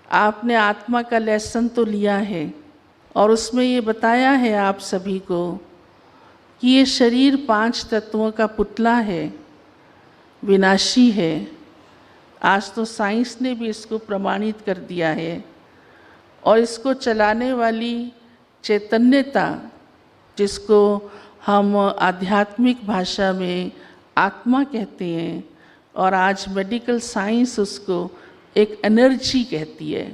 आपने आत्मा का लेसन तो लिया है और उसमें ये बताया है आप सभी को कि ये शरीर 5 तत्वों का पुतला है, विनाशी है। आज तो साइंस ने भी इसको प्रमाणित कर दिया है और इसको चलाने वाली चैतन्यता, जिसको हम आध्यात्मिक भाषा में आत्मा कहते हैं और आज मेडिकल साइंस उसको एक एनर्जी कहती है,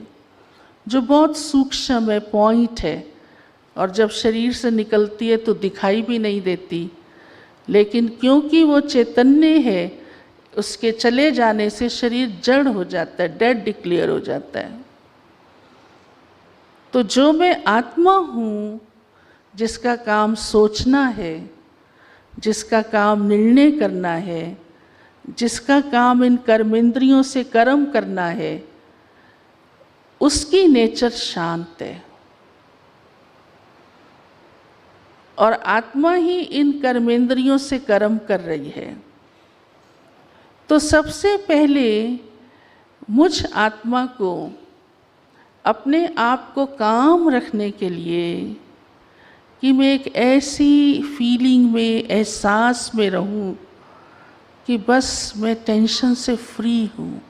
जो बहुत सूक्ष्म है, पॉइंट है और जब शरीर से निकलती है तो दिखाई भी नहीं देती, लेकिन क्योंकि वो चैतन्य है, उसके चले जाने से शरीर जड़ हो जाता है, डेड डिक्लेयर हो जाता है। तो जो मैं आत्मा हूँ, जिसका काम सोचना है, जिसका काम निर्णय करना है, जिसका काम इन कर्मेंद्रियों से कर्म करना है, उसकी नेचर शांत है और आत्मा ही इन कर्मेंद्रियों से कर्म कर रही है। तो सबसे पहले मुझ आत्मा को अपने आप को काम रखने के लिए कि मैं एक ऐसी फीलिंग में, एहसास में रहूं कि बस मैं टेंशन से फ्री हूँ,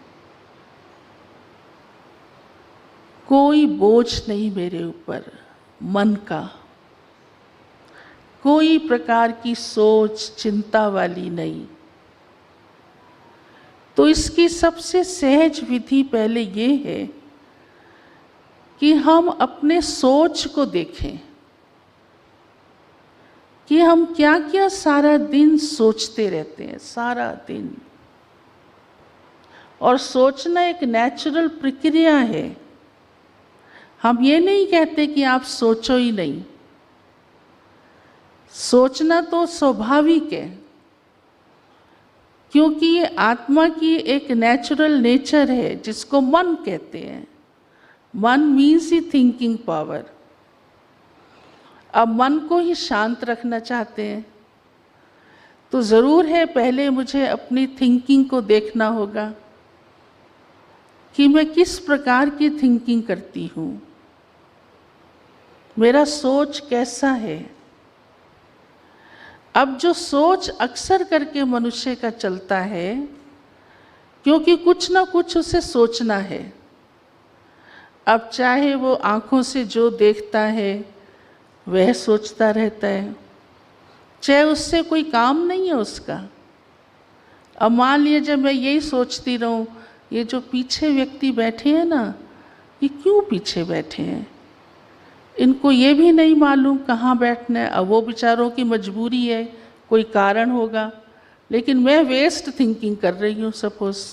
कोई बोझ नहीं मेरे ऊपर मन का, कोई प्रकार की सोच चिंता वाली नहीं। तो इसकी सबसे सहज विधि पहले ये है कि हम अपने सोच को देखें कि हम क्या क्या सारा दिन सोचते रहते हैं, सारा दिन। और सोचना एक नेचुरल प्रक्रिया है। हम ये नहीं कहते कि आप सोचो ही नहीं, सोचना तो स्वाभाविक है, क्योंकि ये आत्मा की एक नेचुरल नेचर है जिसको मन कहते हैं। मन मीन्स ही थिंकिंग पावर। अब मन को ही शांत रखना चाहते हैं तो ज़रूर है पहले मुझे अपनी थिंकिंग को देखना होगा कि मैं किस प्रकार की थिंकिंग करती हूँ, मेरा सोच कैसा है। अब जो सोच अक्सर करके मनुष्य का चलता है, क्योंकि कुछ ना कुछ उसे सोचना है। अब चाहे वो आँखों से जो देखता है वह सोचता रहता है, चाहे उससे कोई काम नहीं है उसका। अब मान लीजिए जब मैं यही सोचती रहूं, ये जो पीछे व्यक्ति बैठे हैं ना, ये क्यों पीछे बैठे हैं, इनको ये भी नहीं मालूम कहाँ बैठना है। अब वो बेचारों की मजबूरी है, कोई कारण होगा, लेकिन मैं वेस्ट थिंकिंग कर रही हूँ सपोज।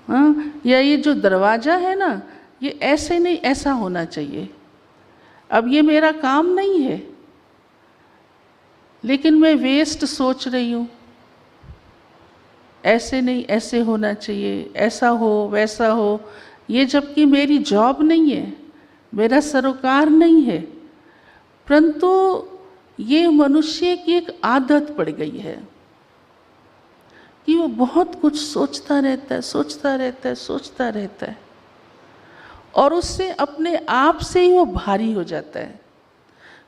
हाँ, या ये जो दरवाज़ा है ना, ये ऐसे नहीं, ऐसा होना चाहिए। अब ये मेरा काम नहीं है, लेकिन मैं वेस्ट सोच रही हूँ, ऐसे नहीं, ऐसे होना चाहिए, ऐसा हो वैसा हो। ये जबकि मेरी जॉब नहीं है, मेरा सरोकार नहीं है, परंतु ये मनुष्य की एक आदत पड़ गई है कि वो बहुत कुछ सोचता रहता है, सोचता रहता है, सोचता रहता है, और उससे अपने आप से ही वो भारी हो जाता है,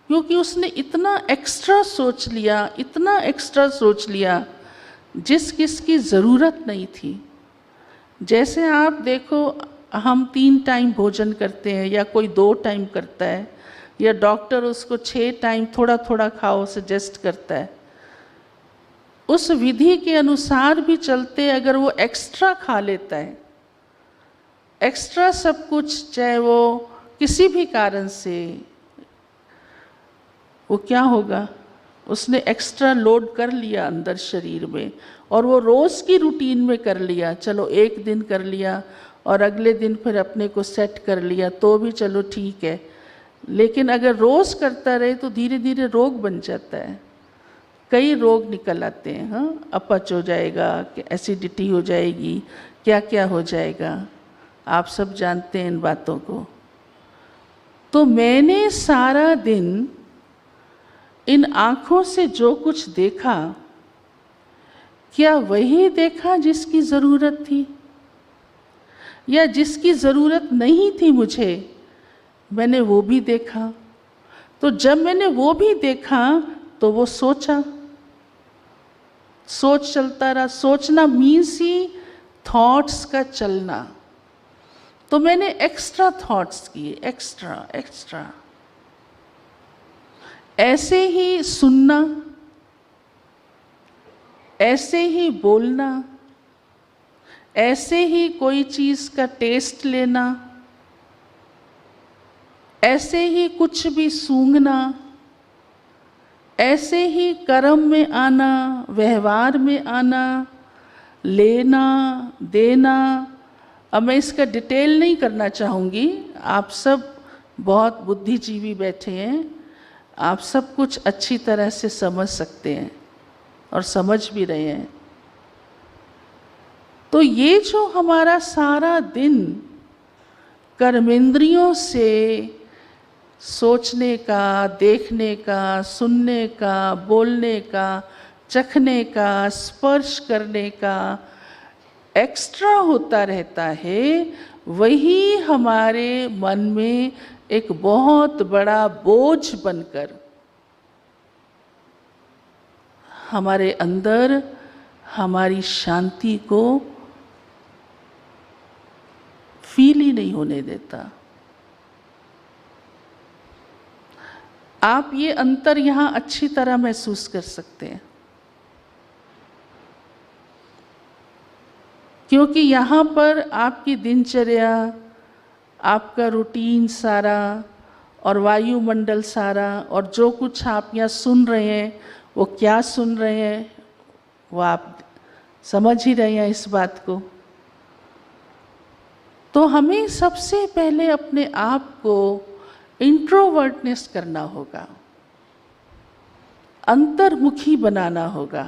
क्योंकि उसने इतना एक्स्ट्रा सोच लिया, इतना एक्स्ट्रा सोच लिया जिसकी ज़रूरत नहीं थी। जैसे आप देखो, हम 3 टाइम भोजन करते हैं या कोई 2 टाइम करता है, या डॉक्टर उसको 6 टाइम थोड़ा थोड़ा खाओ सजेस्ट करता है। उस विधि के अनुसार भी चलते अगर वो एक्स्ट्रा खा लेता है, एक्स्ट्रा सब कुछ, चाहे वो किसी भी कारण से, वो क्या होगा, उसने एक्स्ट्रा लोड कर लिया अंदर शरीर में, और वो रोज़ की रूटीन में कर लिया। चलो एक दिन कर लिया और अगले दिन फिर अपने को सेट कर लिया तो भी चलो ठीक है, लेकिन अगर रोज़ करता रहे तो धीरे धीरे रोग बन जाता है। कई रोग निकल आते हैं। हाँ, अपच हो जाएगा, एसिडिटी हो जाएगी, क्या क्या हो जाएगा, आप सब जानते हैं इन बातों को। तो मैंने सारा दिन इन आँखों से जो कुछ देखा, क्या वही देखा जिसकी ज़रूरत थी? या जिसकी ज़रूरत नहीं थी मुझे, मैंने वो भी देखा। तो जब मैंने वो भी देखा तो वो सोचा, सोच चलता रहा। सोचना मीन्स ही थॉट्स का चलना। तो मैंने एक्स्ट्रा थॉट्स किए, एक्स्ट्रा एक्स्ट्रा। ऐसे ही सुनना, ऐसे ही बोलना, ऐसे ही कोई चीज़ का टेस्ट लेना, ऐसे ही कुछ भी सूंघना, ऐसे ही कर्म में आना, व्यवहार में आना, लेना देना। अब मैं इसका डिटेल नहीं करना चाहूँगी, आप सब बहुत बुद्धिजीवी बैठे हैं, आप सब कुछ अच्छी तरह से समझ सकते हैं और समझ भी रहे हैं। तो ये जो हमारा सारा दिन कर्मेंद्रियों से सोचने का, देखने का, सुनने का, बोलने का, चखने का, स्पर्श करने का एक्स्ट्रा होता रहता है, वही हमारे मन में एक बहुत बड़ा बोझ बनकर हमारे अंदर हमारी शांति को फील ही नहीं होने देता। आप ये अंतर यहाँ अच्छी तरह महसूस कर सकते हैं, क्योंकि यहाँ पर आपकी दिनचर्या, आपका रूटीन सारा और वायुमंडल सारा और जो कुछ आप यहाँ सुन रहे हैं, वो क्या सुन रहे हैं वो आप समझ ही रहे हैं इस बात को। तो हमें सबसे पहले अपने आप को इंट्रोवर्टनेस करना होगा, अंतर्मुखी बनाना होगा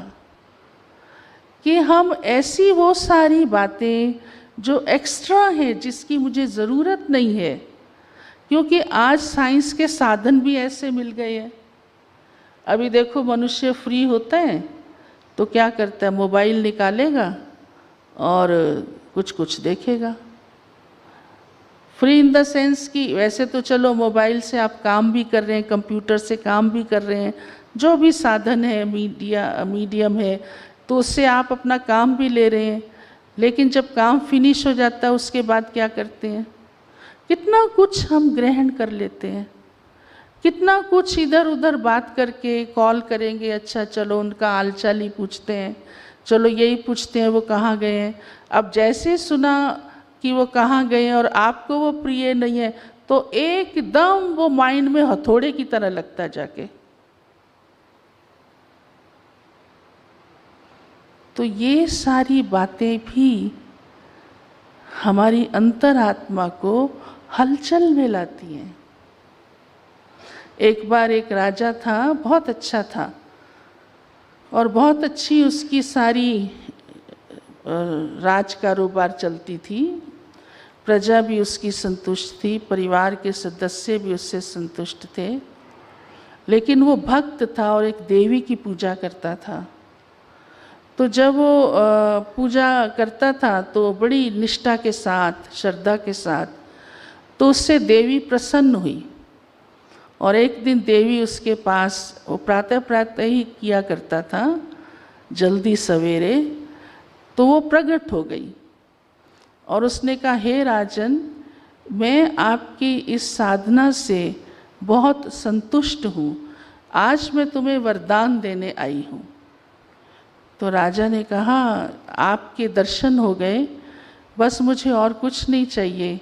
कि हम ऐसी वो सारी बातें जो एक्स्ट्रा है, जिसकी मुझे ज़रूरत नहीं है, क्योंकि आज साइंस के साधन भी ऐसे मिल गए हैं। अभी देखो, मनुष्य फ्री होता है तो क्या करता है, मोबाइल निकालेगा और कुछ कुछ देखेगा। फ्री इन द सेंस कि वैसे तो चलो मोबाइल से आप काम भी कर रहे हैं, कंप्यूटर से काम भी कर रहे हैं, जो भी साधन है, मीडियम है, तो उससे आप अपना काम भी ले रहे हैं। लेकिन जब काम फिनिश हो जाता है उसके बाद क्या करते हैं, कितना कुछ हम ग्रहण कर लेते हैं, कितना कुछ इधर उधर बात करके कॉल करेंगे, अच्छा चलो उनका हालचाल ही पूछते हैं, चलो यही पूछते हैं वो कहाँ गए हैं। अब जैसे सुना कि वो कहाँ गए हैं और आपको वो प्रिय नहीं है, तो एकदम वो माइंड में हथौड़े की तरह लगता जाके। तो ये सारी बातें भी हमारी अंतरात्मा को हलचल में लाती हैं। एक बार एक राजा था, बहुत अच्छा था और बहुत अच्छी उसकी सारी राज कारोबार चलती थी, प्रजा भी उसकी संतुष्ट थी, परिवार के सदस्य भी उससे संतुष्ट थे। लेकिन वो भक्त था और एक देवी की पूजा करता था। तो जब वो पूजा करता था तो बड़ी निष्ठा के साथ, श्रद्धा के साथ, तो उससे देवी प्रसन्न हुई। और एक दिन देवी उसके पास, वो प्रातः प्रातः ही किया करता था, जल्दी सवेरे, तो वो प्रकट हो गई और उसने कहा, हे राजन, मैं आपकी इस साधना से बहुत संतुष्ट हूँ, आज मैं तुम्हें वरदान देने आई हूँ। तो राजा ने कहा, आपके दर्शन हो गए, बस मुझे और कुछ नहीं चाहिए,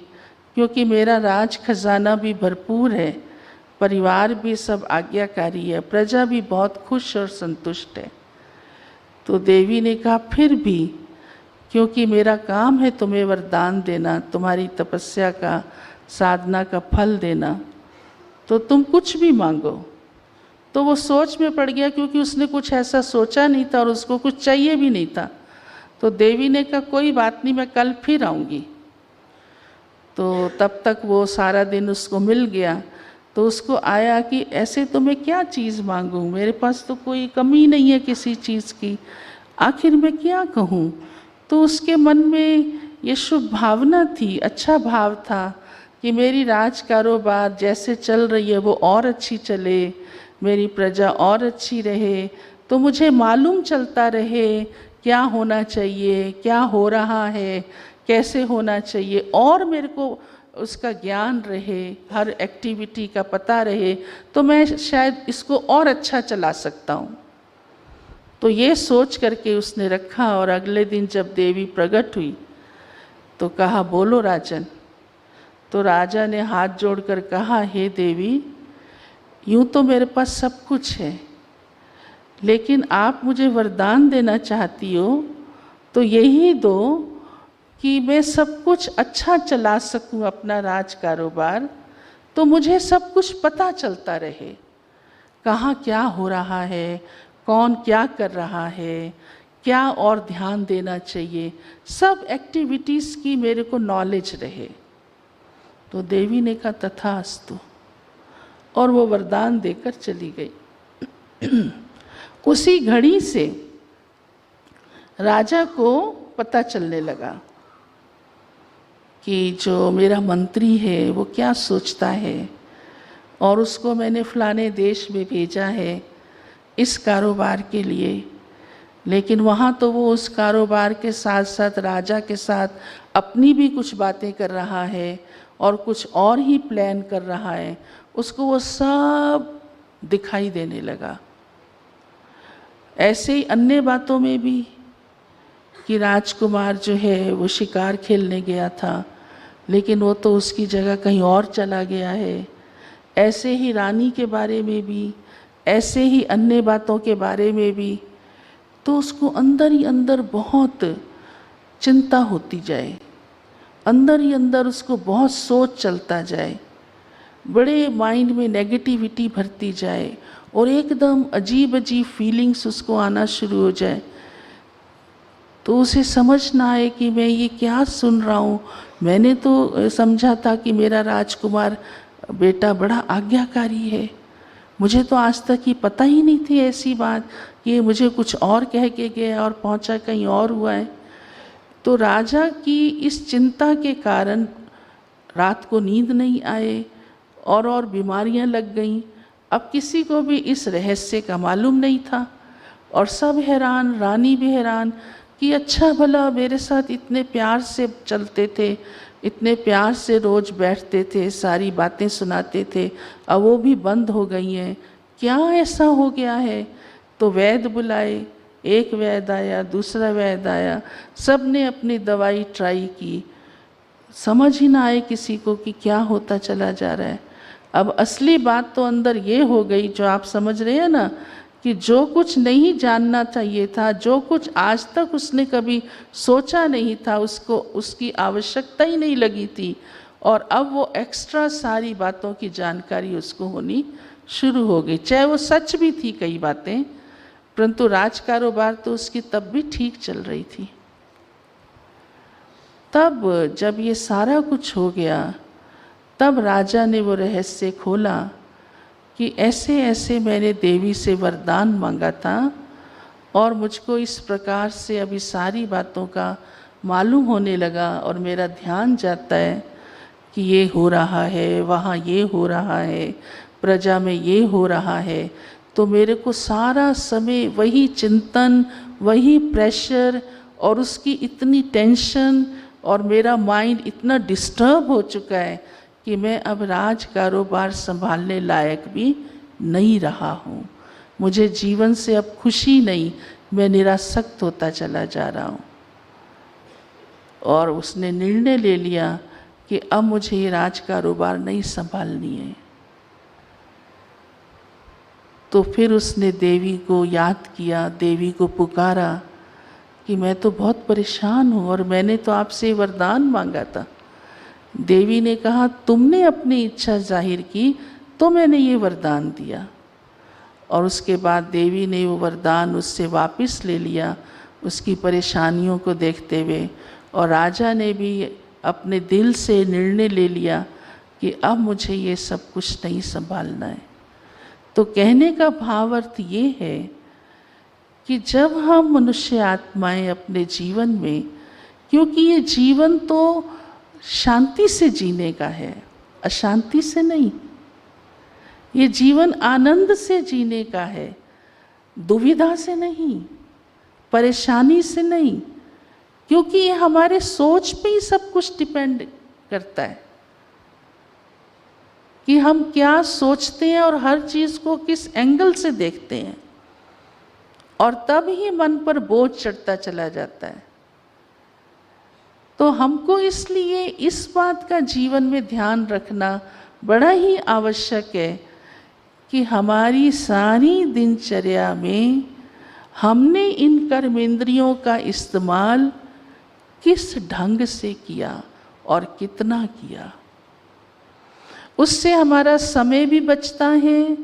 क्योंकि मेरा राज खजाना भी भरपूर है, परिवार भी सब आज्ञाकारी है, प्रजा भी बहुत खुश और संतुष्ट है। तो देवी ने कहा, फिर भी क्योंकि मेरा काम है तुम्हें वरदान देना, तुम्हारी तपस्या का, साधना का फल देना, तो तुम कुछ भी मांगो। तो वो सोच में पड़ गया, क्योंकि उसने कुछ ऐसा सोचा नहीं था और उसको कुछ चाहिए भी नहीं था। तो देवी ने कहा, कोई बात नहीं, मैं कल फिर आऊँगी। तो तब तक वो सारा दिन उसको मिल गया। तो उसको आया कि ऐसे तो मैं क्या चीज़ मांगूँ, मेरे पास तो कोई कमी नहीं है किसी चीज़ की, आखिर मैं क्या कहूँ। तो उसके मन में ये शुभ भावना थी, अच्छा भाव था कि मेरी राज कारोबार जैसे चल रही है वो और अच्छी चले, मेरी प्रजा और अच्छी रहे, तो मुझे मालूम चलता रहे क्या होना चाहिए, क्या हो रहा है, कैसे होना चाहिए, और मेरे को उसका ज्ञान रहे, हर एक्टिविटी का पता रहे, तो मैं शायद इसको और अच्छा चला सकता हूँ। तो ये सोच करके उसने रखा। और अगले दिन जब देवी प्रकट हुई तो कहा, बोलो राजन। तो राजा ने हाथ जोड़कर कहा, हे देवी, यूँ तो मेरे पास सब कुछ है, लेकिन आप मुझे वरदान देना चाहती हो तो यही दो कि मैं सब कुछ अच्छा चला सकूं, अपना राज कारोबार, तो मुझे सब कुछ पता चलता रहे, कहाँ क्या हो रहा है, कौन क्या कर रहा है, क्या और ध्यान देना चाहिए, सब एक्टिविटीज़ की मेरे को नॉलेज रहे। तो देवी ने कहा, तथास्तु, और वो वरदान देकर चली गई। उसी घड़ी से राजा को पता चलने लगा कि जो मेरा मंत्री है वो क्या सोचता है, और उसको मैंने फलाने देश में भेजा है इस कारोबार के लिए, लेकिन वहाँ तो वो उस कारोबार के साथ साथ राजा के साथ अपनी भी कुछ बातें कर रहा है और कुछ और ही प्लान कर रहा है। उसको वो सब दिखाई देने लगा। ऐसे ही अन्य बातों में भी कि राजकुमार जो है वो शिकार खेलने गया था, लेकिन वो तो उसकी जगह कहीं और चला गया है। ऐसे ही रानी के बारे में भी, ऐसे ही अन्य बातों के बारे में भी, तो उसको अंदर ही अंदर बहुत चिंता होती जाए, अंदर ही अंदर उसको बहुत सोच चलता जाए, बड़े माइंड में नेगेटिविटी भरती जाए और एकदम अजीब अजीब फीलिंग्स उसको आना शुरू हो जाए। तो उसे समझ ना आए कि मैं ये क्या सुन रहा हूँ। मैंने तो समझा था कि मेरा राजकुमार बेटा बड़ा आज्ञाकारी है, मुझे तो आज तक ही पता ही नहीं थी ऐसी बात कि मुझे कुछ और कह के गया और पहुँचा कहीं और हुआ है। तो राजा की इस चिंता के कारण रात को नींद नहीं आए और बीमारियां लग गईं। अब किसी को भी इस रहस्य का मालूम नहीं था और सब हैरान, रानी भी हैरान कि अच्छा भला मेरे साथ इतने प्यार से चलते थे, इतने प्यार से रोज़ बैठते थे, सारी बातें सुनाते थे, अब वो भी बंद हो गई हैं, क्या ऐसा हो गया है। तो वैद्य बुलाए, एक वैद्य आया, दूसरा वैद्य आया, सब ने अपनी दवाई ट्राई की, समझ ही ना आए किसी को कि क्या होता चला जा रहा है। अब असली बात तो अंदर ये हो गई, जो आप समझ रहे हैं ना, कि जो कुछ नहीं जानना चाहिए था, जो कुछ आज तक उसने कभी सोचा नहीं था, उसको उसकी आवश्यकता ही नहीं लगी थी, और अब वो एक्स्ट्रा सारी बातों की जानकारी उसको होनी शुरू हो गई। चाहे वो सच भी थी कई बातें, परंतु राज कारोबार तो उसकी तब भी ठीक चल रही थी। तब जब ये सारा कुछ हो गया, तब राजा ने वो रहस्य खोला कि ऐसे ऐसे मैंने देवी से वरदान मांगा था और मुझको इस प्रकार से अभी सारी बातों का मालूम होने लगा और मेरा ध्यान जाता है कि ये हो रहा है, वहाँ ये हो रहा है, प्रजा में ये हो रहा है। तो मेरे को सारा समय वही चिंतन, वही प्रेशर और उसकी इतनी टेंशन, और मेरा माइंड इतना डिस्टर्ब हो चुका है कि मैं अब राज कारोबार संभालने लायक भी नहीं रहा हूँ। मुझे जीवन से अब खुशी नहीं, मैं निरासक्त होता चला जा रहा हूँ। और उसने निर्णय ले लिया कि अब मुझे ये राज कारोबार नहीं संभालनी है। तो फिर उसने देवी को याद किया, देवी को पुकारा कि मैं तो बहुत परेशान हूँ और मैंने तो आपसे वरदान मांगा था। देवी ने कहा, तुमने अपनी इच्छा जाहिर की तो मैंने ये वरदान दिया। और उसके बाद देवी ने वो वरदान उससे वापस ले लिया, उसकी परेशानियों को देखते हुए। और राजा ने भी अपने दिल से निर्णय ले लिया कि अब मुझे ये सब कुछ नहीं संभालना है। तो कहने का भावार्थ ये है कि जब हम मनुष्य आत्माएं अपने जीवन में क्योंकि ये जीवन तो शांति से जीने का है, अशांति से नहीं। ये जीवन आनंद से जीने का है, दुविधा से नहीं, परेशानी से नहीं, क्योंकि ये हमारे सोच पे ही सब कुछ डिपेंड करता है कि हम क्या सोचते हैं और हर चीज़ को किस एंगल से देखते हैं, और तब ही मन पर बोझ चढ़ता चला जाता है। तो हमको इसलिए इस बात का जीवन में ध्यान रखना बड़ा ही आवश्यक है कि हमारी सारी दिनचर्या में हमने इन कर्मेंद्रियों का इस्तेमाल किस ढंग से किया और कितना किया। उससे हमारा समय भी बचता है,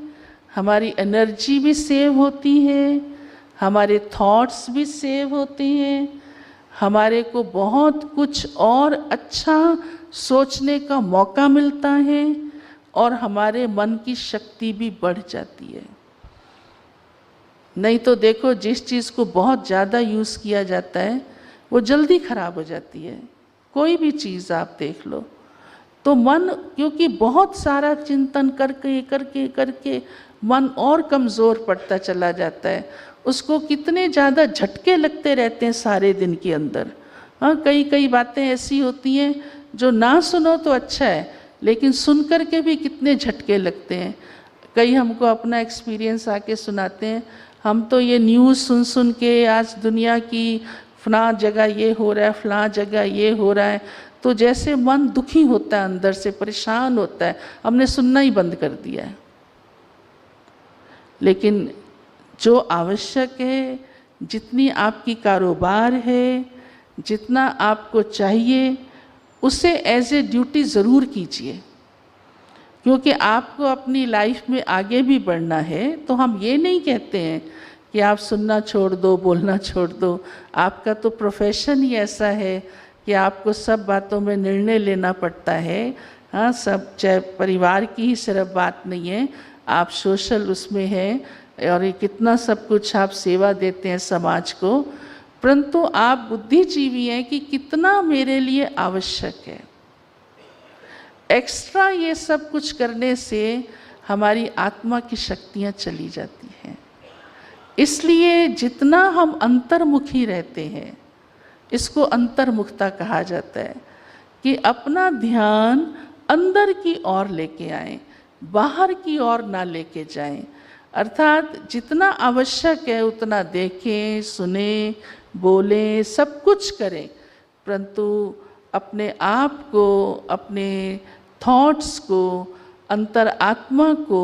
हमारी एनर्जी भी सेव होती है, हमारे थॉट्स भी सेव होते हैं, हमारे को बहुत कुछ और अच्छा सोचने का मौका मिलता है, और हमारे मन की शक्ति भी बढ़ जाती है। नहीं तो देखो, जिस चीज़ को बहुत ज़्यादा यूज़ किया जाता है वो जल्दी ख़राब हो जाती है। कोई भी चीज़ आप देख लो तो मन, क्योंकि बहुत सारा चिंतन करके करके करके मन और कमज़ोर पड़ता चला जाता है। उसको कितने ज़्यादा झटके लगते रहते हैं सारे दिन के अंदर। हाँ, कई कई बातें ऐसी होती हैं जो ना सुनो तो अच्छा है, लेकिन सुन कर के भी कितने झटके लगते हैं। कई हमको अपना एक्सपीरियंस आके सुनाते हैं, हम तो ये न्यूज़ सुन सुन के आज दुनिया की फलां जगह ये हो रहा है, फलां जगह ये हो रहा है, तो जैसे मन दुखी होता है, अंदर से परेशान होता है, हमने सुनना ही बंद कर दिया है। लेकिन जो आवश्यक है, जितनी आपकी कारोबार है, जितना आपको चाहिए, उसे एज ए ड्यूटी ज़रूर कीजिए, क्योंकि आपको अपनी लाइफ में आगे भी बढ़ना है। तो हम ये नहीं कहते हैं कि आप सुनना छोड़ दो, बोलना छोड़ दो। आपका तो प्रोफेशन ही ऐसा है कि आपको सब बातों में निर्णय लेना पड़ता है। हाँ, सब, चाहे परिवार की ही सिर्फ बात नहीं है, आप सोशल उसमें हैं, और ये कितना सब कुछ आप सेवा देते हैं समाज को। परंतु आप बुद्धिजीवी हैं कि कितना मेरे लिए आवश्यक है। एक्स्ट्रा ये सब कुछ करने से हमारी आत्मा की शक्तियाँ चली जाती हैं। इसलिए जितना हम अंतर्मुखी रहते हैं, इसको अंतर्मुखता कहा जाता है, कि अपना ध्यान अंदर की ओर लेके आएं, बाहर की ओर ना लेके जाएं। अर्थात जितना आवश्यक है उतना देखें, सुने, बोलें, सब कुछ करें, परंतु अपने आप को, अपने थॉट्स को, अंतरात्मा को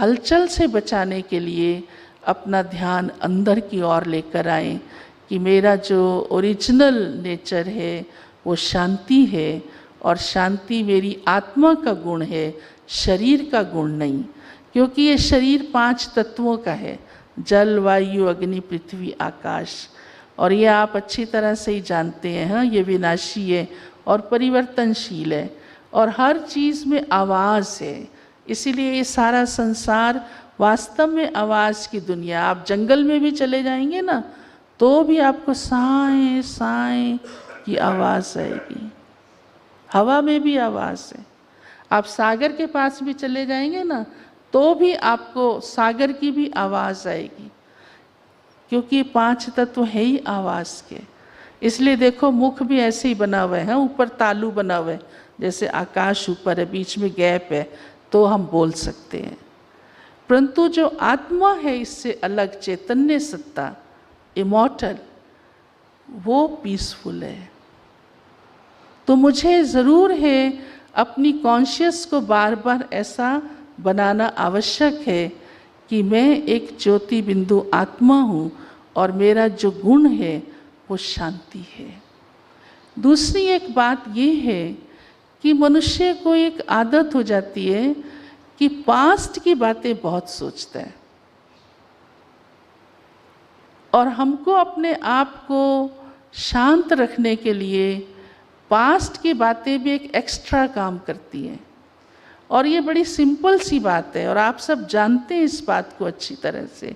हलचल से बचाने के लिए अपना ध्यान अंदर की ओर लेकर आएं कि मेरा जो ओरिजिनल नेचर है वो शांति है, और शांति मेरी आत्मा का गुण है, शरीर का गुण नहीं। क्योंकि ये शरीर 5 तत्वों का है, जल, वायु, अग्नि, पृथ्वी, आकाश, और ये आप अच्छी तरह से ही जानते हैं। हाँ, ये विनाशी है और परिवर्तनशील है, और हर चीज़ में आवाज़ है। इसीलिए ये सारा संसार वास्तव में आवाज़ की दुनिया। आप जंगल में भी चले जाएंगे ना, तो भी आपको साएं साएं की आवाज़ आएगी। हवा में भी आवाज़ है। आप सागर के पास भी चले जाएंगे ना, तो भी आपको सागर की भी आवाज़ आएगी, क्योंकि 5 तत्व है ही आवाज़ के। इसलिए देखो, मुख भी ऐसे ही बना हुआ है, ऊपर तालू बना हुआ है, जैसे आकाश ऊपर है, बीच में गैप है, तो हम बोल सकते हैं। परंतु जो आत्मा है, इससे अलग चैतन्य सत्ता, इमॉर्टल, वो पीसफुल है। तो मुझे ज़रूर है अपनी कॉन्शियस को बार बार ऐसा बनाना आवश्यक है कि मैं एक ज्योति बिंदु आत्मा हूँ, और मेरा जो गुण है वो शांति है। दूसरी एक बात ये है कि मनुष्य को एक आदत हो जाती है कि पास्ट की बातें बहुत सोचता है, और हमको अपने आप को शांत रखने के लिए पास्ट की बातें भी एक एक्स्ट्रा काम करती हैं। और ये बड़ी सिंपल सी बात है, और आप सब जानते हैं इस बात को अच्छी तरह से।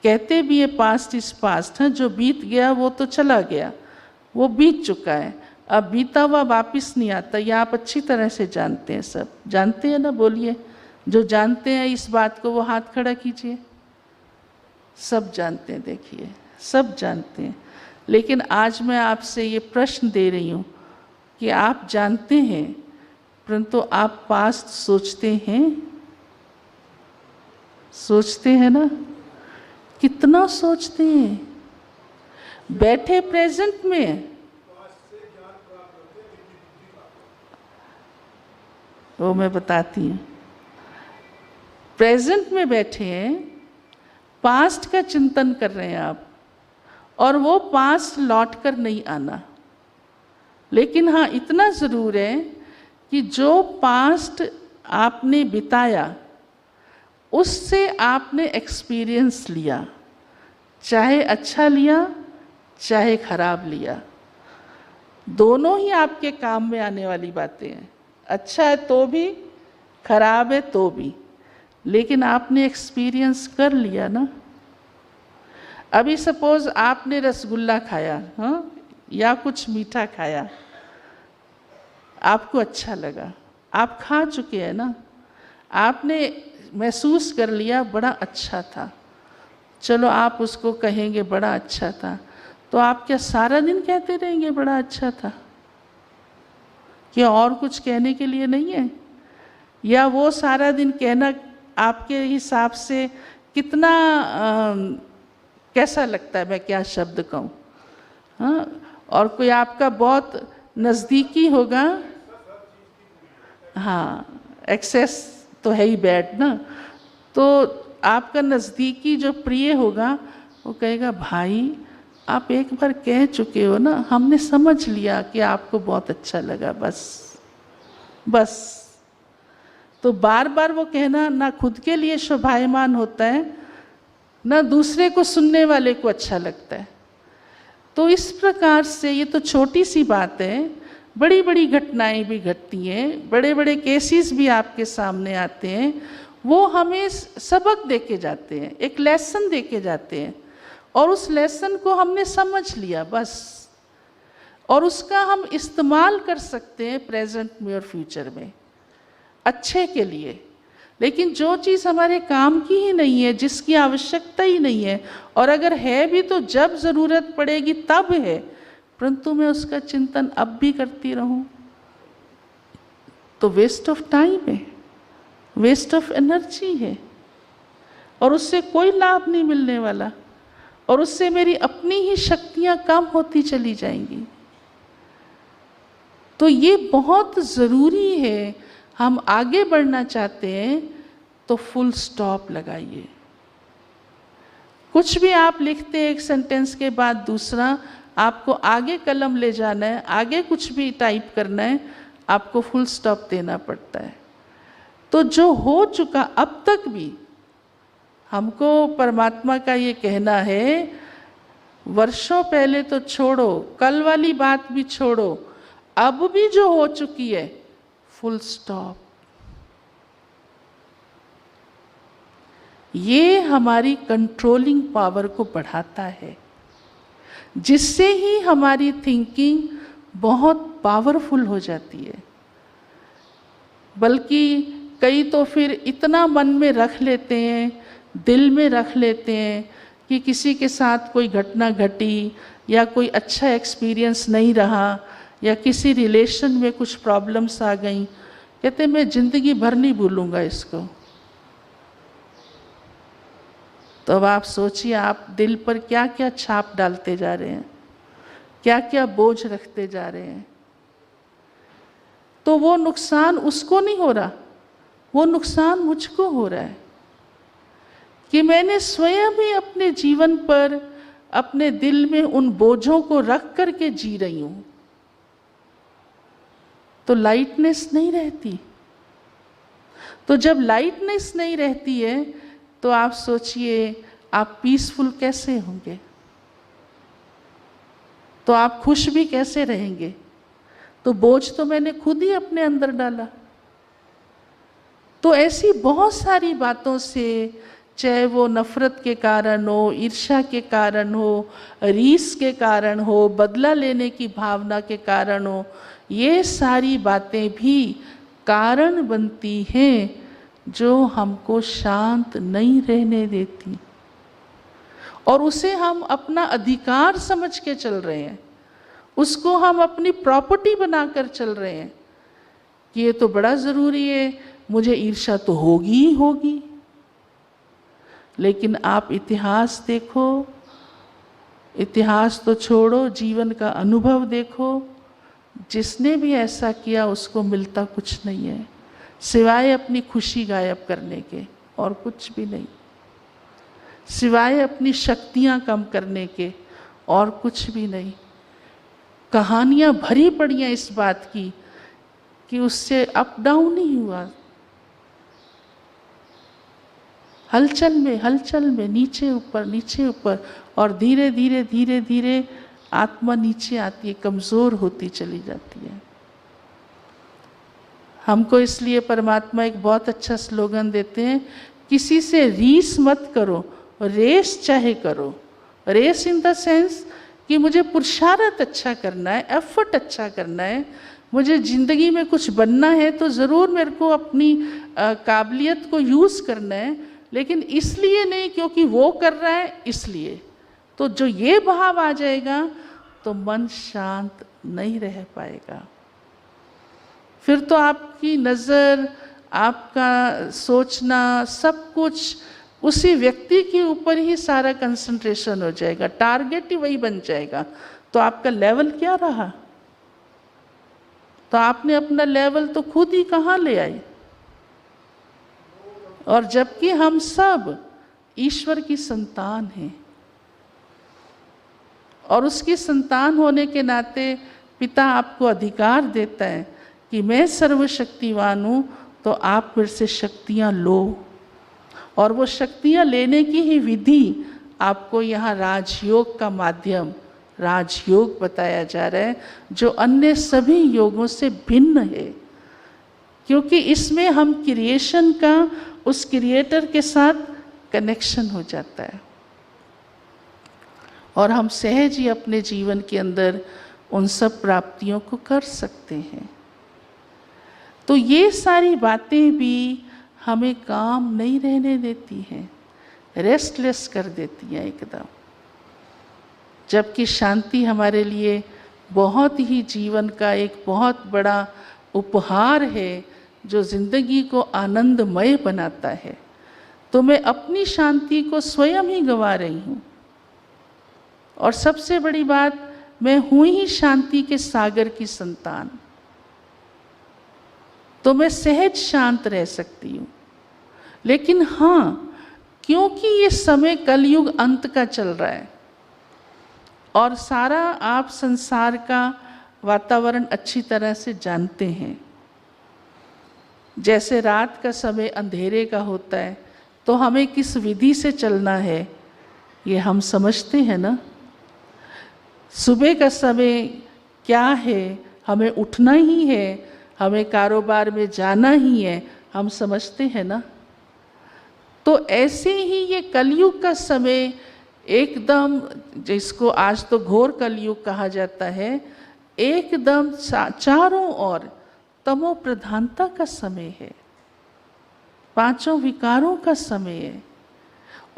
कहते भी ये पास्ट इज पास्ट है, जो बीत गया वो तो चला गया, वो बीत चुका है, अब बीता हुआ वापस नहीं आता। ये आप अच्छी तरह से जानते हैं, सब जानते हैं ना? बोलिए, जो जानते हैं इस बात को वो हाथ खड़ा कीजिए। सब जानते हैं, देखिए सब जानते हैं। लेकिन आज मैं आपसे ये प्रश्न दे रही हूँ कि आप जानते हैं, परंतु आप पास्ट सोचते हैं? सोचते हैं ना? कितना सोचते हैं? बैठे प्रेजेंट में, वो मैं बताती हूँ। प्रेजेंट में बैठे हैं, पास्ट का चिंतन कर रहे हैं आप, और वो पास्ट लौट कर नहीं आना। लेकिन हाँ, इतना ज़रूर है कि जो पास्ट आपने बिताया उससे आपने एक्सपीरियंस लिया, चाहे अच्छा लिया चाहे खराब लिया, दोनों ही आपके काम में आने वाली बातें हैं। अच्छा है तो भी, खराब है तो भी, लेकिन आपने एक्सपीरियंस कर लिया ना। अभी सपोज आपने रसगुल्ला खाया, हाँ, या कुछ मीठा खाया, आपको अच्छा लगा, आप खा चुके हैं ना, आपने महसूस कर लिया बड़ा अच्छा था, चलो आप उसको कहेंगे बड़ा अच्छा था, तो आप क्या सारा दिन कहते रहेंगे बड़ा अच्छा था? क्या और कुछ कहने के लिए नहीं है? या वो सारा दिन कहना आपके हिसाब से कितना कैसा लगता है, मैं क्या शब्द कहूँ? हाँ, और कोई आपका बहुत नज़दीकी होगा, हाँ, एक्सेस तो है ही बैड ना, तो आपका नज़दीकी जो प्रिय होगा वो कहेगा भाई आप एक बार कह चुके हो ना, हमने समझ लिया कि आपको बहुत अच्छा लगा, बस। तो बार बार वो कहना ना खुद के लिए शोभायमान होता है, ना दूसरे को सुनने वाले को अच्छा लगता है। तो इस प्रकार से ये तो छोटी सी बात है, बड़ी बड़ी घटनाएं भी घटती हैं, बड़े बड़े केसेस भी आपके सामने आते हैं, वो हमें सबक दे के जाते हैं, एक लेसन दे के जाते हैं, और उस लेसन को हमने समझ लिया बस, और उसका हम इस्तेमाल कर सकते हैं प्रेजेंट में और फ्यूचर में अच्छे के लिए। लेकिन जो चीज़ हमारे काम की ही नहीं है, जिसकी आवश्यकता ही नहीं है, और अगर है भी तो जब ज़रूरत पड़ेगी तब है, परंतु मैं उसका चिंतन अब भी करती रहूं, तो वेस्ट ऑफ टाइम है, वेस्ट ऑफ एनर्जी है, और उससे कोई लाभ नहीं मिलने वाला, और उससे मेरी अपनी ही शक्तियां कम होती चली जाएंगी। तो ये बहुत ज़रूरी है, हम आगे बढ़ना चाहते हैं तो फुल स्टॉप लगाइए। कुछ भी आप लिखते हैं एक सेंटेंस के बाद दूसरा, आपको आगे कलम ले जाना है, आगे कुछ भी टाइप करना है, आपको फुल स्टॉप देना पड़ता है। तो जो हो चुका अब तक भी, हमको परमात्मा का ये कहना है, वर्षों पहले तो छोड़ो, कल वाली बात भी छोड़ो, अब भी जो हो चुकी है फुल स्टॉप। ये हमारी कंट्रोलिंग पावर को बढ़ाता है, जिससे ही हमारी थिंकिंग बहुत पावरफुल हो जाती है। बल्कि कई तो फिर इतना मन में रख लेते हैं, दिल में रख लेते हैं कि किसी के साथ कोई घटना घटी, या कोई अच्छा एक्सपीरियंस नहीं रहा, या किसी रिलेशन में कुछ प्रॉब्लम्स आ गई, कहते मैं ज़िंदगी भर नहीं भूलूंगा इसको। तो अब आप सोचिए, आप दिल पर क्या क्या छाप डालते जा रहे हैं, क्या क्या बोझ रखते जा रहे हैं। तो वो नुकसान उसको नहीं हो रहा, वो नुकसान मुझको हो रहा है कि मैंने स्वयं ही अपने जीवन पर, अपने दिल में उन बोझों को रख करके जी रही हूँ। तो लाइटनेस नहीं रहती। तो जब लाइटनेस नहीं रहती है तो आप सोचिए आप पीसफुल कैसे होंगे, तो आप खुश भी कैसे रहेंगे। तो बोझ तो मैंने खुद ही अपने अंदर डाला। तो ऐसी बहुत सारी बातों से चाहे वो नफ़रत के कारण हो, ईर्ष्या के कारण हो, रीस के कारण हो, बदला लेने की भावना के कारण हो, ये सारी बातें भी कारण बनती हैं जो हमको शांत नहीं रहने देती, और उसे हम अपना अधिकार समझ के चल रहे हैं, उसको हम अपनी प्रॉपर्टी बनाकर चल रहे हैं कि ये तो बड़ा ज़रूरी है, मुझे ईर्ष्या तो होगी ही होगी। लेकिन आप इतिहास देखो, इतिहास तो छोड़ो, जीवन का अनुभव देखो, जिसने भी ऐसा किया उसको मिलता कुछ नहीं है सिवाय अपनी खुशी गायब करने के, और कुछ भी नहीं, सिवाय अपनी शक्तियाँ कम करने के, और कुछ भी नहीं। कहानियाँ भरी पड़ी हैं इस बात की कि उससे अप डाउन ही हुआ, हलचल में नीचे ऊपर, और धीरे धीरे आत्मा नीचे आती है, कमज़ोर होती चली जाती है। हमको इसलिए परमात्मा एक बहुत अच्छा स्लोगन देते हैं, किसी से रीस मत करो, रेस चाहे करो। रेस इन द सेंस कि मुझे पुरुषार्थ अच्छा करना है, एफर्ट अच्छा करना है, मुझे ज़िंदगी में कुछ बनना है तो ज़रूर मेरे को अपनी काबिलियत को यूज़ करना है, लेकिन इसलिए नहीं क्योंकि वो कर रहा है इसलिए। तो जो ये भाव आ जाएगा तो मन शांत नहीं रह पाएगा, फिर तो आपकी नज़र, आपका सोचना, सब कुछ उसी व्यक्ति के ऊपर ही सारा कंसंट्रेशन हो जाएगा, टारगेट ही वही बन जाएगा। तो आपका लेवल क्या रहा? तो आपने अपना लेवल तो खुद ही कहाँ ले आई। और जबकि हम सब ईश्वर की संतान हैं, और उसकी संतान होने के नाते पिता आपको अधिकार देता है कि मैं सर्वशक्तिवान हूँ, तो आप मेरे से शक्तियाँ लो, और वो शक्तियाँ लेने की ही विधि आपको यहाँ राजयोग का माध्यम, राजयोग बताया जा रहा है, जो अन्य सभी योगों से भिन्न है, क्योंकि इसमें हम क्रिएशन का उस क्रिएटर के साथ कनेक्शन हो जाता है, और हम सहज ही अपने जीवन के अंदर उन सब प्राप्तियों को कर सकते हैं। तो ये सारी बातें भी हमें काम नहीं रहने देती हैं, रेस्टलेस कर देती हैं एकदम। जबकि शांति हमारे लिए बहुत ही जीवन का एक बहुत बड़ा उपहार है, जो ज़िंदगी को आनंदमय बनाता है। तो मैं अपनी शांति को स्वयं ही गंवा रही हूँ, और सबसे बड़ी बात, मैं हूँ ही शांति के सागर की संतान, तो मैं सहज शांत रह सकती हूँ। लेकिन हाँ, क्योंकि ये समय कलयुग अंत का चल रहा है, और सारा आप संसार का वातावरण अच्छी तरह से जानते हैं, जैसे रात का समय अंधेरे का होता है, तो हमें किस विधि से चलना है ये हम समझते हैं ना। सुबह का समय क्या है, हमें उठना ही है, हमें कारोबार में जाना ही है, हम समझते हैं ना। तो ऐसे ही ये कलयुग का समय एकदम, जिसको आज तो घोर कलयुग कहा जाता है, एकदम चारों ओर तमो प्रधानता का समय है, पांचों विकारों का समय है।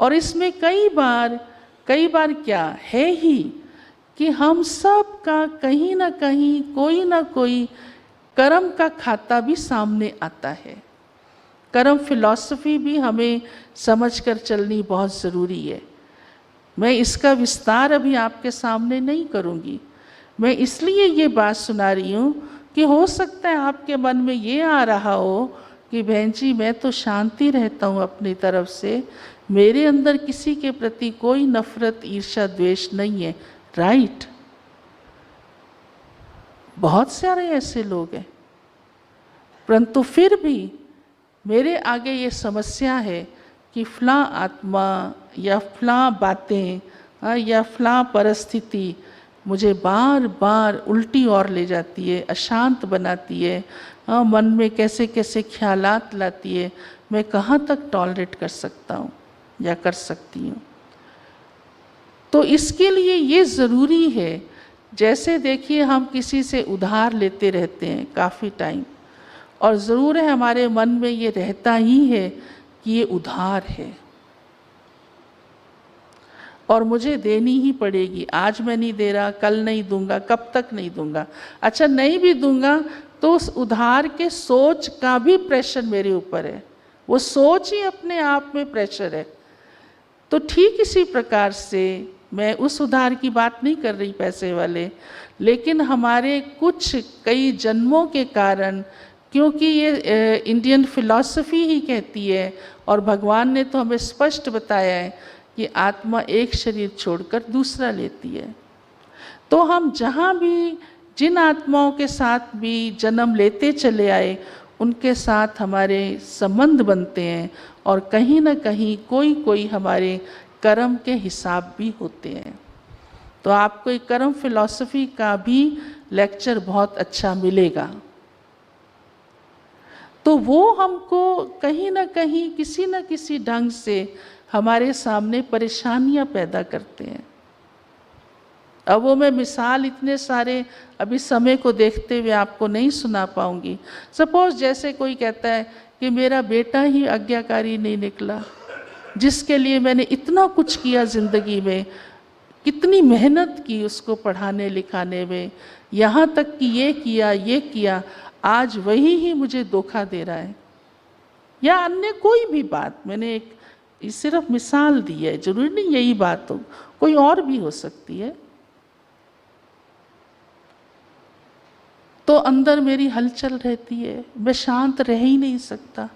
और इसमें कई बार क्या है ही कि हम सब का कहीं ना कहीं कोई ना कोई कर्म का खाता भी सामने आता है। कर्म फिलॉसफी भी हमें समझकर चलनी बहुत ज़रूरी है। मैं इसका विस्तार अभी आपके सामने नहीं करूँगी, मैं इसलिए ये बात सुना रही हूँ कि हो सकता है आपके मन में ये आ रहा हो कि बहन जी मैं तो शांति रहता हूँ अपनी तरफ से, मेरे अंदर किसी के प्रति कोई नफरत, ईर्ष्या, द्वेष नहीं है। राइट, बहुत सारे ऐसे लोग हैं, परंतु फिर भी मेरे आगे ये समस्या है कि फलां आत्मा या फलां बातें या फलां परिस्थिति मुझे बार बार उल्टी ओर ले जाती है, अशांत बनाती है, मन में कैसे कैसे ख्यालात लाती है, मैं कहाँ तक टॉलरेट कर सकता हूँ। या कर सकती हूँ। तो इसके लिए ये ज़रूरी है, जैसे देखिए हम किसी से उधार लेते रहते हैं काफ़ी टाइम, और ज़रूर है हमारे मन में ये रहता ही है कि ये उधार है और मुझे देनी ही पड़ेगी, आज मैं नहीं दे रहा, कल नहीं दूंगा, कब तक नहीं दूंगा। अच्छा नहीं भी दूंगा तो उस उधार के सोच का भी प्रेशर मेरे ऊपर है, वो सोच ही अपने आप में प्रेशर है। तो ठीक इसी प्रकार से मैं उस उधार की बात नहीं कर रही पैसे वाले, लेकिन हमारे कुछ कई जन्मों के कारण, क्योंकि ये इंडियन फिलॉसफी ही कहती है और भगवान ने तो हमें स्पष्ट बताया है कि आत्मा एक शरीर छोड़कर दूसरा लेती है। तो हम जहाँ भी जिन आत्माओं के साथ भी जन्म लेते चले आए, उनके साथ हमारे संबंध बनते हैं और कहीं ना कहीं कोई कोई हमारे कर्म के हिसाब भी होते हैं। तो आपको एक कर्म फिलॉसफी का भी लेक्चर बहुत अच्छा मिलेगा। तो वो हमको कहीं ना कहीं किसी न किसी ढंग से हमारे सामने परेशानियां पैदा करते हैं। अब वो मैं मिसाल इतने सारे अभी समय को देखते हुए आपको नहीं सुना पाऊंगी। सपोज जैसे कोई कहता है कि मेरा बेटा ही आज्ञाकारी नहीं निकला, जिसके लिए मैंने इतना कुछ किया ज़िंदगी में, कितनी मेहनत की उसको पढ़ाने लिखाने में, यहाँ तक कि ये किया, आज वही ही मुझे धोखा दे रहा है। या अन्य कोई भी बात, मैंने एक सिर्फ मिसाल दी है, जरूरी नहीं यही बात हो, कोई और भी हो सकती है। तो अंदर मेरी हलचल रहती है, मैं शांत रह ही नहीं सकता,